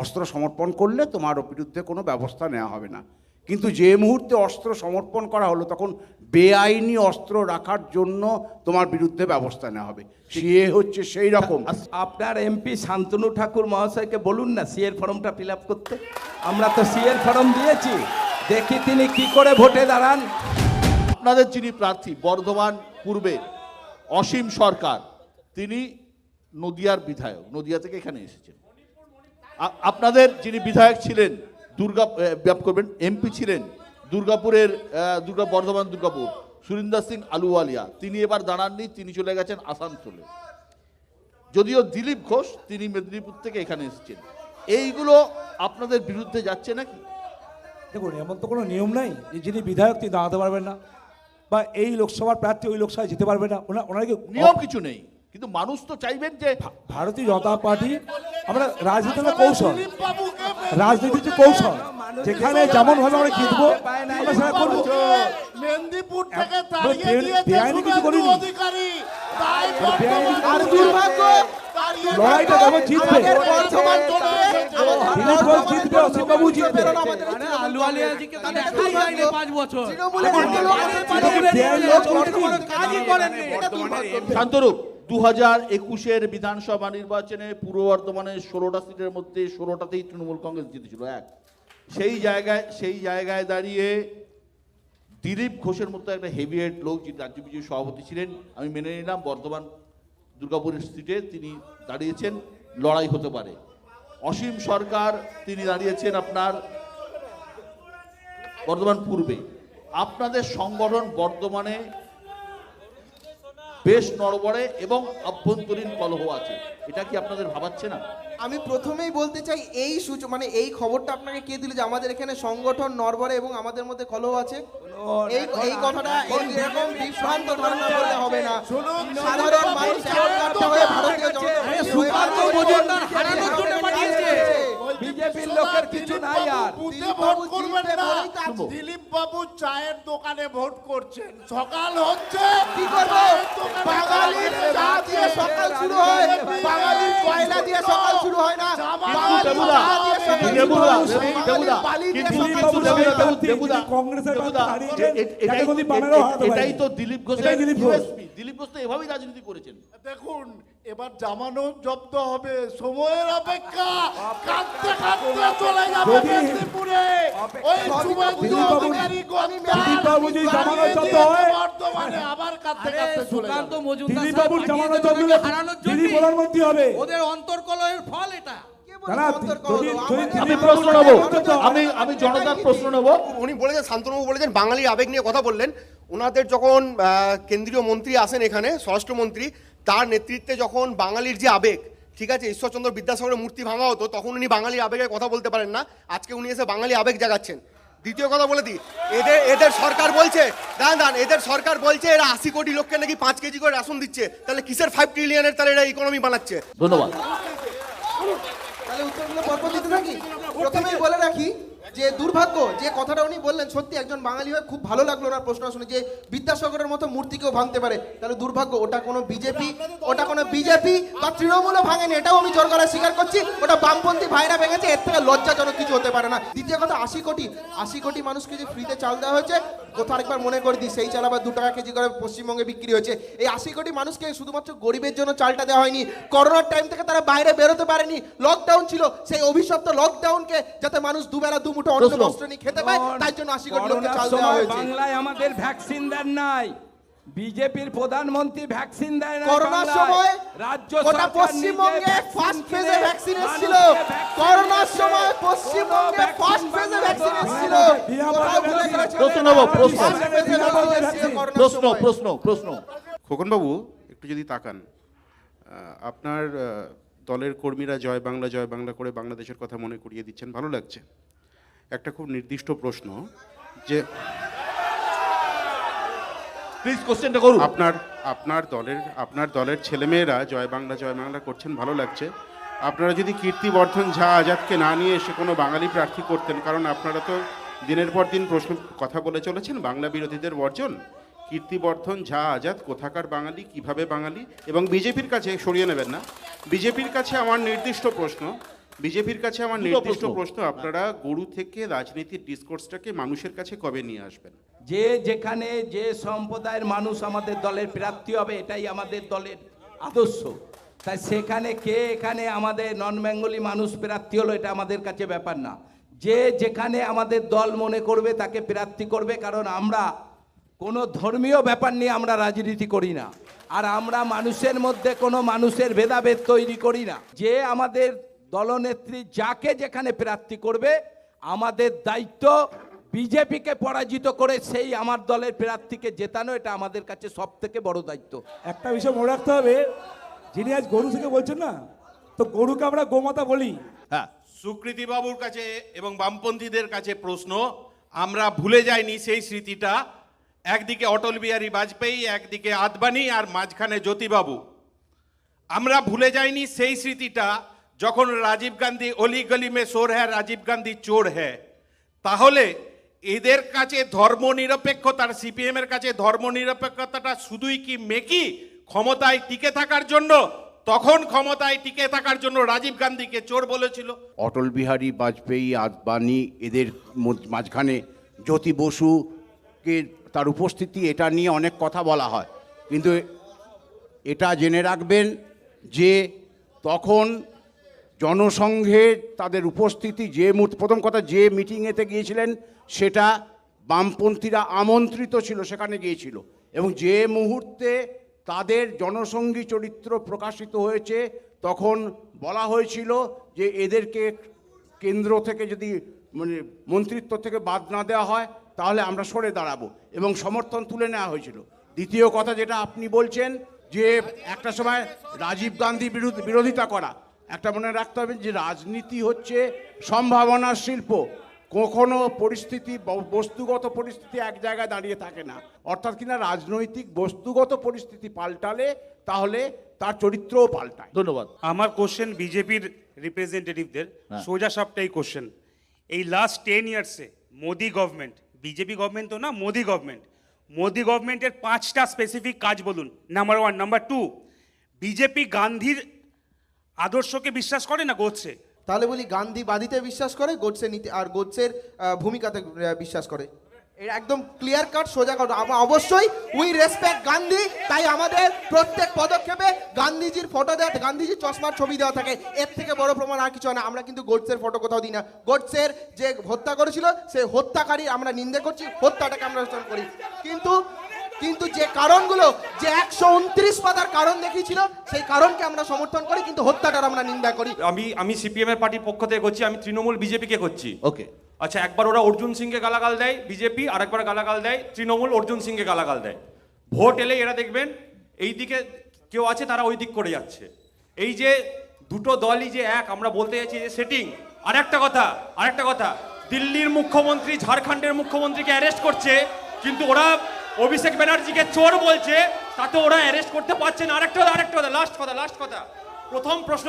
অস্ত্র সমর্পণ করলে তোমার বিরুদ্ধে কোনো ব্যবস্থা নেওয়া হবে না। কিন্তু যে মুহূর্তে অস্ত্র সমর্পণ করা হলো তখন বেআইনি অস্ত্র রাখার জন্য তোমার বিরুদ্ধে ব্যবস্থা নেওয়া হবে। সে হচ্ছে সেই রকম। আপনার এমপি শান্তনু ঠাকুর মহাশয়কে বলুন না সিএর ফর্মটা ফিল আপ করতে। আমরা তো সিএর ফর্ম দিয়েছি, দেখি তিনি কি করে ভোটে দাঁড়ান। আপনাদের যিনি প্রার্থী বর্ধমান পূর্বে অসীম সরকার, তিনি নদিয়ার বিধায়ক, নদিয়া থেকে এখানে এসেছেন। আপনাদের যিনি বিধায়ক ছিলেন করবেন এমপি ছিলেন দুর্গাপুরের বর্ধমান দুর্গাপুর সুরিন্দর সিং আলুওয়ালিয়া, তিনি এবার দাঁড়াননি, তিনি চলে গেছেন আসানসোলে। যদিও দিলীপ ঘোষ তিনি মেদিনীপুর থেকে এখানে এসেছেন। এইগুলো আপনাদের বিরুদ্ধে যাচ্ছে নাকি? দেখুন, এমন তো কোনো নিয়ম নাই যে যিনি বিধায়ক তিনি দাঁড়াতে পারবেন না, বা এই লোকসভার প্রার্থী ওই লোকসভায় যেতে পারবে না। ওনারা কি নিয়ম কিছু নেই, কিন্তু মানুষ তো চাইবেন যে ভারতীয় জনতা পার্টি, আমরা রাজনীতি হলো কৌশল, দিলীপ বাবুকে রাজনীতি হচ্ছে কৌশল, যেখানে যেমন ভাবে আমরা জিতবো আমরা সেটা করবো। মেদিনীপুর থেকে আমরা তাড়িয়ে দিয়েছে বেআইনি কিছু শুভেন্দু করিনি। অধিকারী। তাই বেআইনি বর্তমান আর দুর্ভাগ্য, তাড়িয়ে লড়াইটা যখন জিতবে, আমাদের বর্ধমান চলবে, দিলীপ ঘোষ জিতবে, অসীমবাবু জিতবে। আলুওয়ালিয়াজিকে তো দেখাই যায়নি 5 বছর। তৃণমূলের কোনো লোক আমাদের এটা কি বেআইনি অর্থনীতি? কোনো কাজই করেননি। এটা দুর্ভাগ্য। শান্তরু, 2021-এর বিধানসভা নির্বাচনে পূর্ব বর্ধমানের 16টা সিটের মধ্যে 16টাতেই তৃণমূল কংগ্রেস জিতেছিল। সেই জায়গায় দাঁড়িয়ে দিলীপ ঘোষের মতো একটা হেভিওয়েট লোক, যিনি রাজ্য বিজেপি সভাপতি ছিলেন, আমি মেনে নিলাম বর্ধমান দুর্গাপুরের সিটে তিনি দাঁড়িয়েছেন, লড়াই হতে পারে। অসীম সরকার তিনি দাঁড়িয়েছেন আপনার বর্ধমান পূর্বে। আপনাদের সংগঠন বর্ধমানে বেশ নড়বড়ে এবং অভ্যন্তরীণ কলহ আছে, এটা কি আপনাদের ভাবাচ্ছে না? আমি প্রথমেই বলতে চাই, এই মানে এই খবরটা আপনাকে কে দিল যে আমাদের এখানে সংগঠন নড়বড়ে এবং আমাদের মধ্যে কলহ আছে? এই কথাটা এরকম বিভ্রান্ত ধারণা করলে হবে না। সাধারণ মানুষ একতার হয়ে ভারতীয় জনতা পার্টি সুকান্ত মজুমদার হারানোর জন্য পাঠিয়েছে। বিজেপির লোকের কিছু নাই আর। বুথে ভোট করবেন না। দিলীপ বাবু চায়ের দোকানে ভোট করছেন, সকাল হচ্ছে কি করবো? বাঙালির চা দিয়ে সকাল শুরু হয়, বাঙালির কয়লা দিয়ে সকাল শুরু হয় না। বাঙালির চা দিয়ে সকাল শুরু হয়, বাঙালির বালি দিয়ে সকাল শুরু হয় না। কংগ্রেসের দাঁড়িয়েছেন, এটাই তো দিলীপ ঘোষের এটাই দিলীপ ঘোষ। USP। দিলীপ ঘোষ তো এভাবেই রাজনীতি করেছেন। দেখুন, এবার জামানো জব্দ হবে, সময়ের অপেক্ষা। কাঁদতে কাঁদতে চলে যাবে যদি- মেদিনীপুরে। ওই শুভেন্দু দিলীপ বাবু- অধিকারী দিলীপ বাবু যদি জামানত জব্দ হয়, বর্তমানে আবার কাঁদতে আরে কাঁদতে চলে সুকান্ত যাবে। মজুমদার দিলীপ সাহেব বাবুর জামানত পাঠিয়েছে জব্দ ওনাকে হারানোর জন্য। দিলীপ প্রধানমন্ত্রী হবে। ওদের অন্তর্কলহের ফল এটা। কে বলে না, অন্তর্কলহ? যদি- যদি আমরা- আমি দিলীপ প্রশ্ন বাবুর নেব, জামানত জব্দ- আমি জনতার প্রশ্ন নেব। উনি বলেছেন, শান্তনুবাবু বলেছেন বাঙালি আবেগ নিয়ে কথা বললেন। ওনাদের যখন কেন্দ্রীয় মন্ত্রী আসেন এখানে, স্বরাষ্ট্রমন্ত্রী, তার নেতৃত্বে যখন বাঙালির যে আবেগ, ঠিক আছে, ঈশ্বরচন্দ্র বিদ্যাসাগরের মূর্তি ভাঙা হতো, তখন উনি বাঙালি আবেগের কথা বলতে পারেন না। আজকে উনি এসে বাঙালি আবেগ জাগাচ্ছেন। দ্বিতীয় কথা বলে দিই, এদের সরকার বলছে, দাঁড়ান, এদের সরকার বলছে এরা 80 কোটি লোককে নাকি 5 কেজি করে রেশন দিচ্ছে, তাহলে কিসের 5 ট্রিলিয়নের তাহলে এরা ইকোনমি বানাচ্ছে? ধন্যবাদ। তাহলে উত্তরগুলো পরপর দিতে থাকি। প্রথমেই বলে রাখি যে দুর্ভাগ্য, যে কথাটা উনি বললেন সত্যি একজন বাঙালি হয়ে খুব ভালো লাগলো ওনার প্রশ্ন শুনে, যে বিদ্যাসাগরের মতো মূর্তিকেও ভাঙতে পারে, তাহলে দুর্ভাগ্য ওটা কোনো বিজেপি বা তৃণমূলও ভাঙেনি, এটাও আমি জোর গলায় স্বীকার করছি, ওটা বামপন্থী ভাইরা ভেঙেছে, এর থেকে লজ্জাজনক কিছু হতে পারে না। দ্বিতীয় কথা, 80 কোটি মানুষকে যে ফ্রিতে চাল দেওয়া হয়েছে, কোথাও আরেকবার মনে করে দিই, সেই চাল আবার 2 টাকা কেজি করে পশ্চিমবঙ্গে বিক্রি হয়েছে। এই 80 কোটি মানুষকে শুধুমাত্র গরিবের জন্য চালটা দেওয়া হয়নি, করোনার টাইম থেকে তারা বাইরে বেরোতে পারেনি, লকডাউন ছিল, সেই অভিশপ্ত লকডাউনকে যাতে মানুষ দুবেলা দুমুঠো অন্ন বস্ত্র নিয়ে খেতে পায়, তাই জন্য 80 কোটি লোককে চাল দেওয়া হয়েছে। বাংলায় আমাদের ভ্যাকসিন দেন নাই, বিজেপির প্রধানমন্ত্রী ভ্যাকসিন দেয় না। করোনার সময় রাজ্য গোটা পশ্চিমবঙ্গে ফার্স্ট ফেজে ভ্যাকসিন এসেছিল, করোনার সময় পশ্চিমবঙ্গে ফার্স্ট ফেজে ভ্যাকসিন এসেছিল। প্রশ্ন। খোকনবাবু একটু যদি তাকান, আপনার দলের কর্মীরা জয় বাংলা করে বাংলাদেশের কথা মনে করিয়ে দিচ্ছেন, ভালো লাগছে। একটা খুব নির্দিষ্ট প্রশ্ন, যে প্লিজ কোশ্চেনটা করুন। আপনার দলের ছেলেমেয়েরা জয় বাংলা করছেন, ভালো লাগছে। আপনারা যদি কীর্তিবর্ধন ঝা আজাদকে না নিয়ে এসে কোনো বাঙালি প্রার্থী করতেন, কারণ আপনারা তো দিনের পর দিন কথা বলে চলেছেন বাংলা বিরোধীদের বর্জন। কীর্তিবর্ধন ঝা আজাদ কোথাকার বাঙালি, কিভাবে বাঙালি? এবং বিজেপির কাছে সরিয়ে নেবেন না, বিজেপির কাছে আমার নির্দিষ্ট প্রশ্ন, আপনারা গরু থেকে রাজনীতির ডিসকোর্সটাকে মানুষের কাছে কবে নিয়ে আসবেন? যে যেখানে যে সম্প্রদায়ের মানুষ আমাদের দলের প্রার্থী হবে, এটাই আমাদের দলের আদর্শ। তাই সেখানে কে এখানে আমাদের নন বেঙ্গলি মানুষ প্রার্থী হলো, এটা আমাদের কাছে ব্যাপার না। যে যেখানে আমাদের দল মনে করবে তাকে প্রার্থী করবে, কারণ আমরা কোনো ধর্মীয় ব্যাপার নিয়ে আমরা রাজনীতি করি না, আর আমরা মানুষের মধ্যে কোনো মানুষের ভেদাভেদ তৈরি করি না। যে আমাদের দলনেত্রী যাকে যেখানে প্রার্থী করবে, আমাদের দায়িত্ব বিজেপিকে পরাজিত করে সেই আমার দলের প্রার্থীকে জেতানো, এটা আমাদের কাছে সব থেকে বড় দায়িত্ব। একটা বিষয় মনে রাখতে হবে, যিনি আজ গরু থেকে বলছেন না, তো গরুকে আমরা গোমাতা বলি। হ্যাঁ, সুকৃতি বাবুর কাছে এবং বামপন্থীদের কাছে প্রশ্ন, আমরা ভুলে যাইনি সেই স্মৃতিটা, একদিকে অটল বিহারী বাজপেয়ী, একদিকে আদবানি, আর মাঝখানে জ্যোতিবাবু। আমরা ভুলে যাইনি সেই স্মৃতিটা যখন রাজীব গান্ধী অলি গলি মে শোর হ্যাঁ রাজীব গান্ধী চোর হ্যাঁ। তাহলে এদের কাছে ধর্মনিরপেক্ষতার, সিপিএম এর কাছে ধর্মনিরপেক্ষতাটা শুধুই কি মেকি ক্ষমতায় টিকে থাকার জন্য? তখন ক্ষমতায় টিকে থাকার জন্য রাজীব গান্ধীকে চোর বলেছিল। অটল বিহারী বাজপেয়ী, আদবানি, এদের মাঝখানে জ্যোতি বসুকে তার উপস্থিতি, এটা নিয়ে অনেক কথা বলা হয়, কিন্তু এটা জেনে রাখবেন যে তখন জনসংঘে তাদের উপস্থিতি, প্রথম কথা যে মিটিংয়েতে গিয়েছিলেন সেটা বামপন্থীরা আমন্ত্রিত ছিল, সেখানে গিয়েছিল, এবং যে মুহূর্তে তাদের জনসংঘী চরিত্র প্রকাশিত হয়েছে তখন বলা হয়েছিল যে এদেরকে কেন্দ্র থেকে যদি মন্ত্রিত্ব থেকে বাদ না দেওয়া হয় তাহলে আমরা সরে দাঁড়াবো, এবং সমর্থন তুলে নেওয়া হয়েছিল। দ্বিতীয় কথা যেটা আপনি বলছেন যে একটা সময় রাজীব গান্ধী বিরোধিতা করা, একটা মনে রাখতে হবে যে রাজনীতি হচ্ছে সম্ভাবনার শিল্প। কখনো পরিস্থিতি, বস্তুগত পরিস্থিতি এক জায়গায় দাঁড়িয়ে থাকে না, অর্থাৎ কিনা রাজনৈতিক বস্তুগত পরিস্থিতি পাল্টালে তাহলে তার চরিত্রও পাল্টায়। ধন্যবাদ। আমার কোশ্চেন বিজেপির রিপ্রেজেন্টেটিভদের, সোজা সবটাই কোশ্চেন। এই লাস্ট 10 ইয়ার্সে মোদি গভর্নমেন্ট, বিজেপি গভর্নমেন্ট তো না, মোদি গভর্নমেন্টের 5টা স্পেসিফিক কাজ বলুন। নাম্বার 1, নাম্বার 2, বিজেপি গান্ধীর আদর্শকে বিশ্বাস করে না গোডসে? তাহলে বলি গান্ধীবাদীতে বিশ্বাস করে, গোডসে নীতি আর গোডসের ভূমিকাতে বিশ্বাস করে। এটা একদম ক্লিয়ার কাট সোজা কথা। অবশ্যই উই রেসপেক্ট গান্ধী, তাই আমাদের প্রত্যেক পদক্ষেপে গান্ধীজির ফটো দেওয়া, গান্ধীজির চশমার ছবি দেওয়া থাকে, এর থেকে বড় প্রমাণ আর কিছু হয় না। আমরা কিন্তু গোডসের ফটো কোথাও দিই না। গোডসের যে হত্যা করেছিল সেই হত্যাকারী আমরা নিন্দে করছি, হত্যাটাকে আমরা করি, কিন্তু যে কারণগুলো, যে 129 পাতার কারণ দেখিয়েছিল সেই কারণকে আমরা সমর্থন করি, কিন্তু হত্যাটার আমরা নিন্দা করি। আমি সিপিএম এর পার্টির পক্ষ থেকে করছি, আমি তৃণমূল বিজেপিকে করছি। ওকে, আচ্ছা, একবার ওরা অর্জুন সিংকে গালাগাল দেয় বিজেপি, আর একবার গালাগাল দেয় তৃণমূল অর্জুন সিংকে গালাগাল দেয়। ভোট এলে এরা দেখবেন এই দিকে কেউ আছে, তারা ওই দিক করে যাচ্ছে। এই যে দুটো দলই যে এক, আমরা বলতে চাইছি যে সেটিং। আরেকটা কথা, দিল্লির মুখ্যমন্ত্রী ঝাড়খণ্ডের মুখ্যমন্ত্রীকে অ্যারেস্ট করছে, কিন্তু ওরা অভিষেক ব্যানার্জিকে চোর বলছে, তাতে ওরা অ্যারেস্ট করতে পারছে না। আরেকটা লাস্ট কথা, প্রথম প্রশ্ন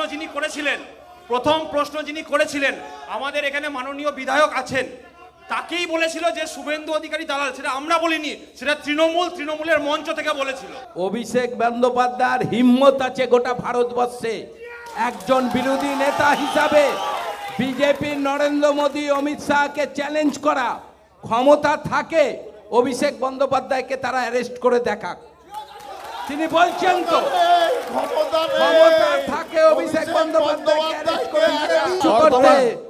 যিনি করেছিলেন আমাদের এখানে মাননীয় বিধায়ক আছেন, তাকেই বলেছিল যে শুভেন্দু অধিকারী দালাল। সেটা আমরা বলিনি, সেটা তৃণমূলের মঞ্চ থেকে বলেছিল। অভিষেক বন্দ্যোপাধ্যায়ের হিম্মত আছে গোটা ভারতবর্ষে একজন বিরোধী নেতা হিসাবে বিজেপির নরেন্দ্র মোদী অমিত শাহকে চ্যালেঞ্জ করা। ক্ষমতা থাকে অভিষেক বন্দ্যোপাধ্যায়কে তারা অ্যারেস্ট করে দেখাক। তিনি বলছেন তো ক্ষমতা থাকে অভিষেক বন্দ্যোপাধ্যায়কে অ্যারেস্ট করে দেখাক।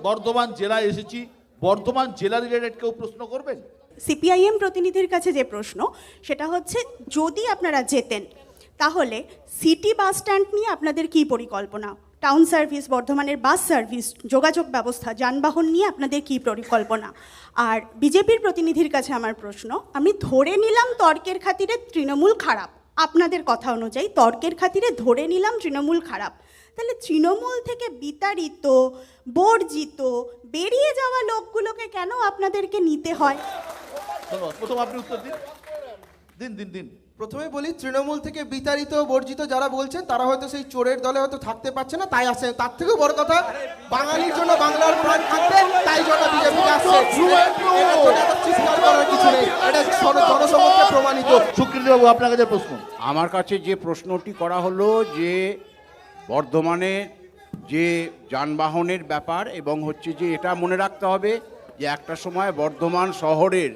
বর্ধমান জেলায় এসেছি, বর্ধমান জেলা রিলেটেড কেউ প্রশ্ন করবেন? সিপিআইএম প্রতিনিধির কাছে যে প্রশ্ন সেটা হচ্ছে, যদি আপনারা যেতেন তাহলে সিটি বাস স্ট্যান্ড নিয়ে আপনাদের কি পরিকল্পনা? টাউন সার্ভিস, বর্ধমানের বাস সার্ভিস, যোগাযোগ ব্যবস্থা, যানবাহন নিয়ে আপনাদের কি পরিকল্পনা? আর বিজেপির প্রতিনিধির কাছে আমার প্রশ্ন, আমি ধরে নিলাম তর্কের খাতিরে তৃণমূল খারাপ, আপনাদের কথা অনুযায়ী তর্কের খাতিরে ধরে নিলাম তৃণমূল খারাপ, তাহলে তৃণমূল থেকে বিতাড়িত, বর্জিত, বেরিয়ে যাওয়া লোকগুলোকে কেন আপনাদেরকে নিতে হয়? প্রথম আপনি উত্তর দিন। প্রথমে বলি, তৃণমূল থেকে বিতাড়িত বর্জিত যারা বলছেন তারা হয়তো সেই চোরের দলে হয়তো থাকতে পারছে না, তাই আসে। তার থেকেও বড় কথা, বাঙালির জন্য বাংলার প্রাণ থাকবে, তাই জন্য বিজেপিতে আসছে। চিৎকার করার কিছু নেই, এটা জনসমক্ষে প্রমাণিত। সুকৃতি বাবু, আপনার কাছে প্রশ্ন। আমার কাছে যে প্রশ্নটি করা হলো যে বর্ধমানে যে যানবাহনের ব্যাপার, এবং হচ্ছে যে এটা মনে রাখতে হবে যে একটা সময় বর্ধমান শহরের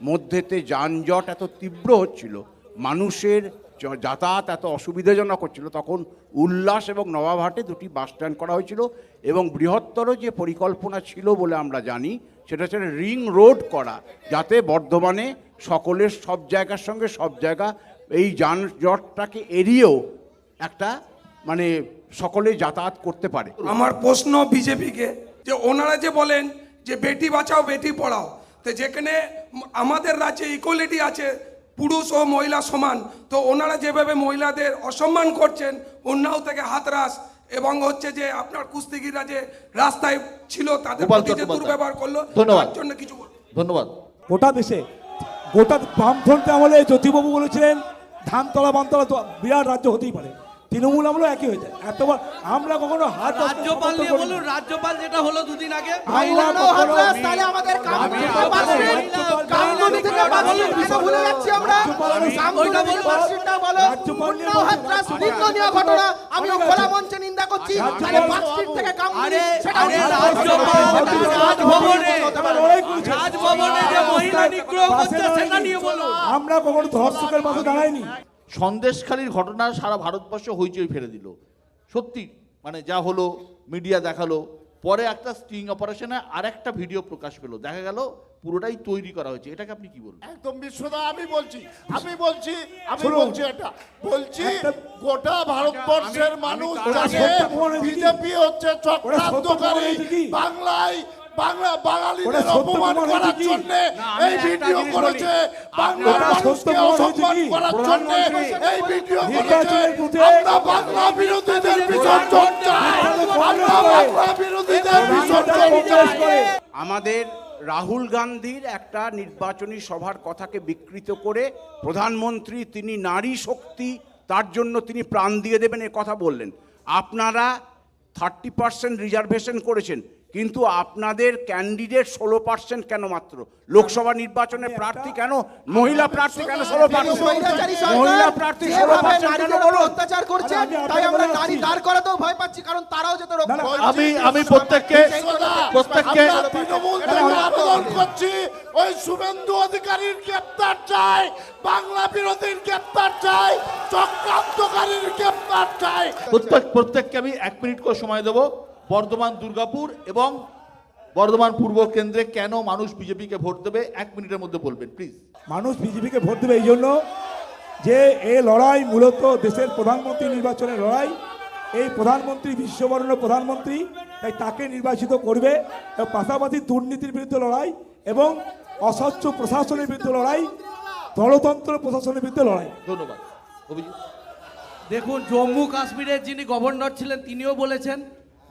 মধ্যেতে যানজট এত তীব্র হচ্ছিল, মানুষের যাতায়াত এত অসুবিধাজনক হচ্ছিল, তখন উল্লাস এবং নবাবহাটে দুটি বাস স্ট্যান্ড করা হয়েছিল। এবং বৃহত্তর যে পরিকল্পনা ছিল বলে আমরা জানি, সেটা হচ্ছে রিং রোড করা, যাতে বর্ধমানে সকলের সব জায়গার সঙ্গে সব জায়গা এই যানজটটাকে এড়িয়েও একটা মানে সকলে যাতায়াত করতে পারে। আমার প্রশ্ন বিজেপিকে, যে ওনারা যে বলেন যে বেটি বাঁচাও বেটি পড়াও, তো যেখানে আমাদের রাজ্যে ইকুয়ালিটি আছে, পুরুষ ও মহিলা সমান, তো ওনারা যেভাবে মহিলাদের অসম্মান করছেন, উন্নাও থেকে হাতরাস এবং হচ্ছে যে আপনার কুস্তিগিরা যে রাস্তায় ছিল তাদের প্রতি যে দুর্ব্যবহার করলো, তার জন্য কিছু ধন্যবাদ। গোটা দেশে গোটা বামফ্রন্টে আমলে জ্যোতিবাবু বলেছিলেন ধানতলা বামতলা তো বিরাট রাজ্য হতেই পারে, তৃণমূল আমলও একই হয়ে যায়। এতবার আমরা কখনো হাত রাজ্যপাল নিয়ে বলুন, রাজ্যপাল যেটা হলো দুদিন আগে, আমরা কখনো ধর্ষকের পাশে দাঁড়াইনি। সন্দেশখালির ঘটনা সারা ভারতবর্ষ হইচই ফেলে দিল। সত্যি মানে যা হলো, মিডিয়া দেখালো, পরে একটা স্টিং অপারেশনে আরেকটা ভিডিও প্রকাশ পেলো, দেখা গেল পুরোটাই তৈরি করা হয়েছে। এটাকে আপনি কি বলবেন? একদম বিশ্বদা, আমি বলছি এটা বলছি, গোটা ভারতবর্ষের মানুষ জানে বিজেপি হচ্ছে চক্রান্তকারী, বাঙালিদের অপমান করার জন্য এই ভিডিও করেছে, বাংলার মানুষকে অসম্মান করার জন্য এই ভিডিও করেছে। আমরা বাংলা বিরোধীদের বিসর্জন চাই, আমাদের রাহুল গান্ধীর একটা নির্বাচনী সভার কথাকে বিকৃত করে প্রধানমন্ত্রী তিনি নারী শক্তি, তার জন্য তিনি প্রাণ দিয়ে দেবেন এ কথা বললেন। আপনারা 30% রিজার্ভেশন করেছেন, কিন্তু আপনাদের ক্যান্ডিডেট 16% কেন মাত্র? লোকসভা নির্বাচনে প্রার্থী কেন, মহিলা প্রার্থী কেন 16%? মহিলা প্রার্থী 16% কেন বলুন? অত্যাচার করছে, তাই আমরা নারী দাঁড় করাতেও ভয় পাচ্ছি, কারণ তারাও যাতে আমি প্রত্যেককে তৃণমূল থেকে আবেদন করছি, ওই শুভেন্দু অধিকারীর গ্রেপ্তার চাই, বাংলা বিরোধীর গ্রেপ্তার চাই, চক্রান্তকারীর গ্রেপ্তার চাই। প্রত্যেককে আমি 1 মিনিট করে সময় দেবো। বর্ধমান, দুর্গাপুর এবং বর্ধমান পূর্ব কেন্দ্রে কেন মানুষ বিজেপিকে ভোট দেবে 1 মিনিটের মধ্যে বলবেন প্লিজ। মানুষ বিজেপিকে ভোট দেবে এই জন্য যে এই লড়াই মূলত দেশের প্রধানমন্ত্রী নির্বাচনের লড়াই। এই প্রধানমন্ত্রী বিশ্ববরণ্য প্রধানমন্ত্রী, তাই তাকে নির্বাচিত করবে। পাশাপাশি দুর্নীতির বিরুদ্ধে লড়াই এবং অস্বচ্ছ প্রশাসনের বিরুদ্ধে লড়াই, গণতন্ত্র প্রশাসনের বিরুদ্ধে লড়াই। ধন্যবাদ। অভিজিৎ, দেখুন, জম্মু কাশ্মীরের যিনি গভর্নর ছিলেন তিনিও বলেছেন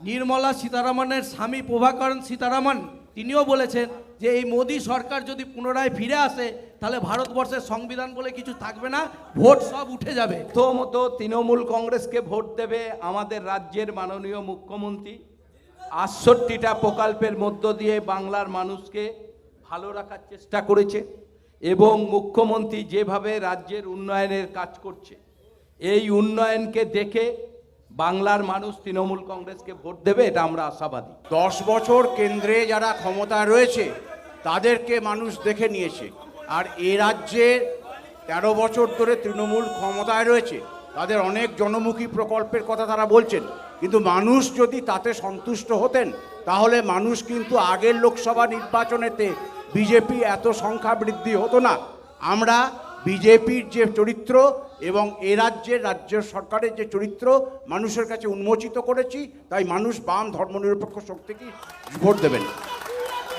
নির্মলা সীতারামনের স্বামী প্রভাকরণ সীতারামন তিনিও বলেছেন যে এই মোদী সরকার যদি পুনরায় ফিরে আসে তাহলে ভারতবর্ষের সংবিধান বলে কিছু থাকবে না, ভোট সব উঠে যাবে। প্রথমত তৃণমূল কংগ্রেসকে ভোট দেবে আমাদের রাজ্যের মাননীয় মুখ্যমন্ত্রী। 68টা প্রকল্পের মধ্য দিয়ে বাংলার মানুষকে ভালো রাখার চেষ্টা করেছে এবং মুখ্যমন্ত্রী যেভাবে রাজ্যের উন্নয়নের কাজ করছে, এই উন্নয়নকে দেখে বাংলার মানুষ তৃণমূল কংগ্রেসকে ভোট দেবে, এটা আমরা আশাবাদী। 10 বছর কেন্দ্রে যারা ক্ষমতায় রয়েছে তাদেরকে মানুষ দেখে নিয়েছে, আর এ রাজ্যের 13 বছর ধরে তৃণমূল ক্ষমতায় রয়েছে, তাদের অনেক জনমুখী প্রকল্পের কথা তারা বলছেন, কিন্তু মানুষ যদি তাতে সন্তুষ্ট হতেন তাহলে মানুষ কিন্তু আগের লোকসভা নির্বাচনেতে বিজেপি এত সংখ্যা বৃদ্ধি হতো না। আমরা বিজেপির যে চরিত্র এবং এ রাজ্যের রাজ্য সরকারের যে চরিত্র মানুষের কাছে উন্মোচিত করেছি, তাই মানুষ বাম ধর্মনিরপেক্ষ শক্তিকে ভোট দেবেন।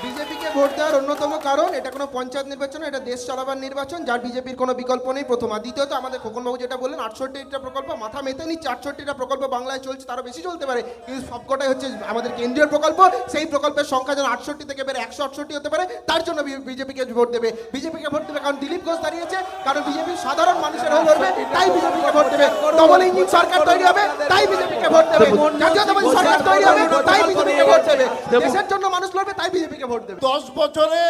বিজেপিকে ভোট দেওয়ার অন্যতম কারণ এটা কোনো পঞ্চায়েত নির্বাচন, এটা দেশ চালাবার নির্বাচন, যার বিজেপির কোনো বিকল্প নেই, প্রথম। আর দ্বিতীয়ত আমাদের খোকনবাবু যেটা বললেন 68টা প্রকল্প মাথা মেতে নিচ্ছে, 68টা প্রকল্প বাংলায় চলছে, তারও বেশি চলতে পারে, কিন্তু সবকটাই হচ্ছে আমাদের কেন্দ্রীয় প্রকল্প। সেই প্রকল্পের সংখ্যা যেন 68 থেকে বেড়ে 168 হতে পারে, তার জন্য বিজেপিকে ভোট দেবে। বিজেপিকে ভোট দেবে কারণ দিলীপ ঘোষ দাঁড়িয়েছে, কারণ বিজেপি সাধারণ মানুষের হয়ে লড়বে, তাই বিজেপিকে ভোট দেবে। ডবল ইঞ্জিন সরকার তৈরি হবে, তাই বিজেপিকে ভোট দেবে। জাতীয়তাবাদী সরকার তৈরি হবে, তাই বিজেপিকে ভোট দেবে। দেশের জন্য মানুষ লড়বে, তাই বিজেপিকে ভোট দেবে। 10 বছরে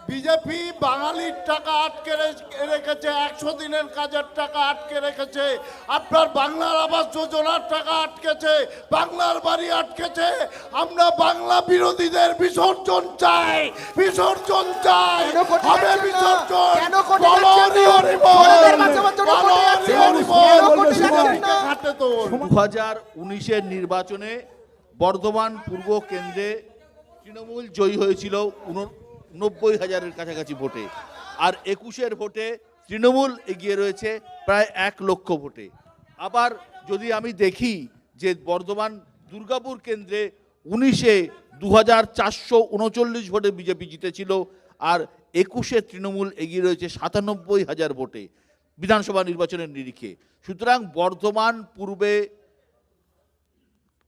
বিজেপি বাঙালির টাকা আটকে রেখেছে, 100 দিনের কাজের টাকা আটকে রেখেছে, আপনার বাংলার আবাস যোজনার টাকা আটকেছে, বাংলার বাড়ি আটকেছে। আমরা বাংলা বিরোধীদের বিসর্জন চাই, বিসর্জন চাই, হবে বিসর্জন। 2019-এর নির্বাচনে বর্ধমান পূর্ব কেন্দ্রে তৃণমূল জয়ী হয়েছিল 90,000-এর কাছাকাছি ভোটে, আর 21-এর ভোটে তৃণমূল এগিয়ে রয়েছে প্রায় 1 লক্ষ ভোটে। আবার যদি আমি দেখি যে বর্ধমান দুর্গাপুর কেন্দ্রে 19-এ 2,439 ভোটে বিজেপি জিতেছিল, আর 21-এ তৃণমূল এগিয়ে রয়েছে 97,000 ভোটে বিধানসভা নির্বাচনের নিরিখে। সুতরাং বর্ধমান পূর্বে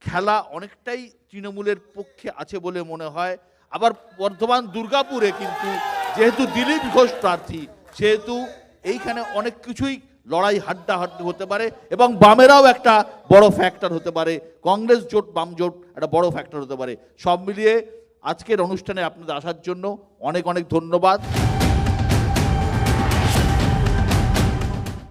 খেলা অনেকটাই তৃণমূলের পক্ষে আছে বলে মনে হয়। আবার বর্ধমান দুর্গাপুরে কিন্তু যেহেতু দিলীপ ঘোষ প্রার্থী, সেহেতু এইখানে অনেক কিছুই লড়াই হাড্ডাহাড্ডি হতে পারে এবং বামেরাও একটা বড় ফ্যাক্টর হতে পারে, কংগ্রেস জোট বাম জোট একটা বড় ফ্যাক্টর হতে পারে। সব মিলিয়ে আজকের অনুষ্ঠানে আপনাদের আসার জন্য অনেক অনেক ধন্যবাদ।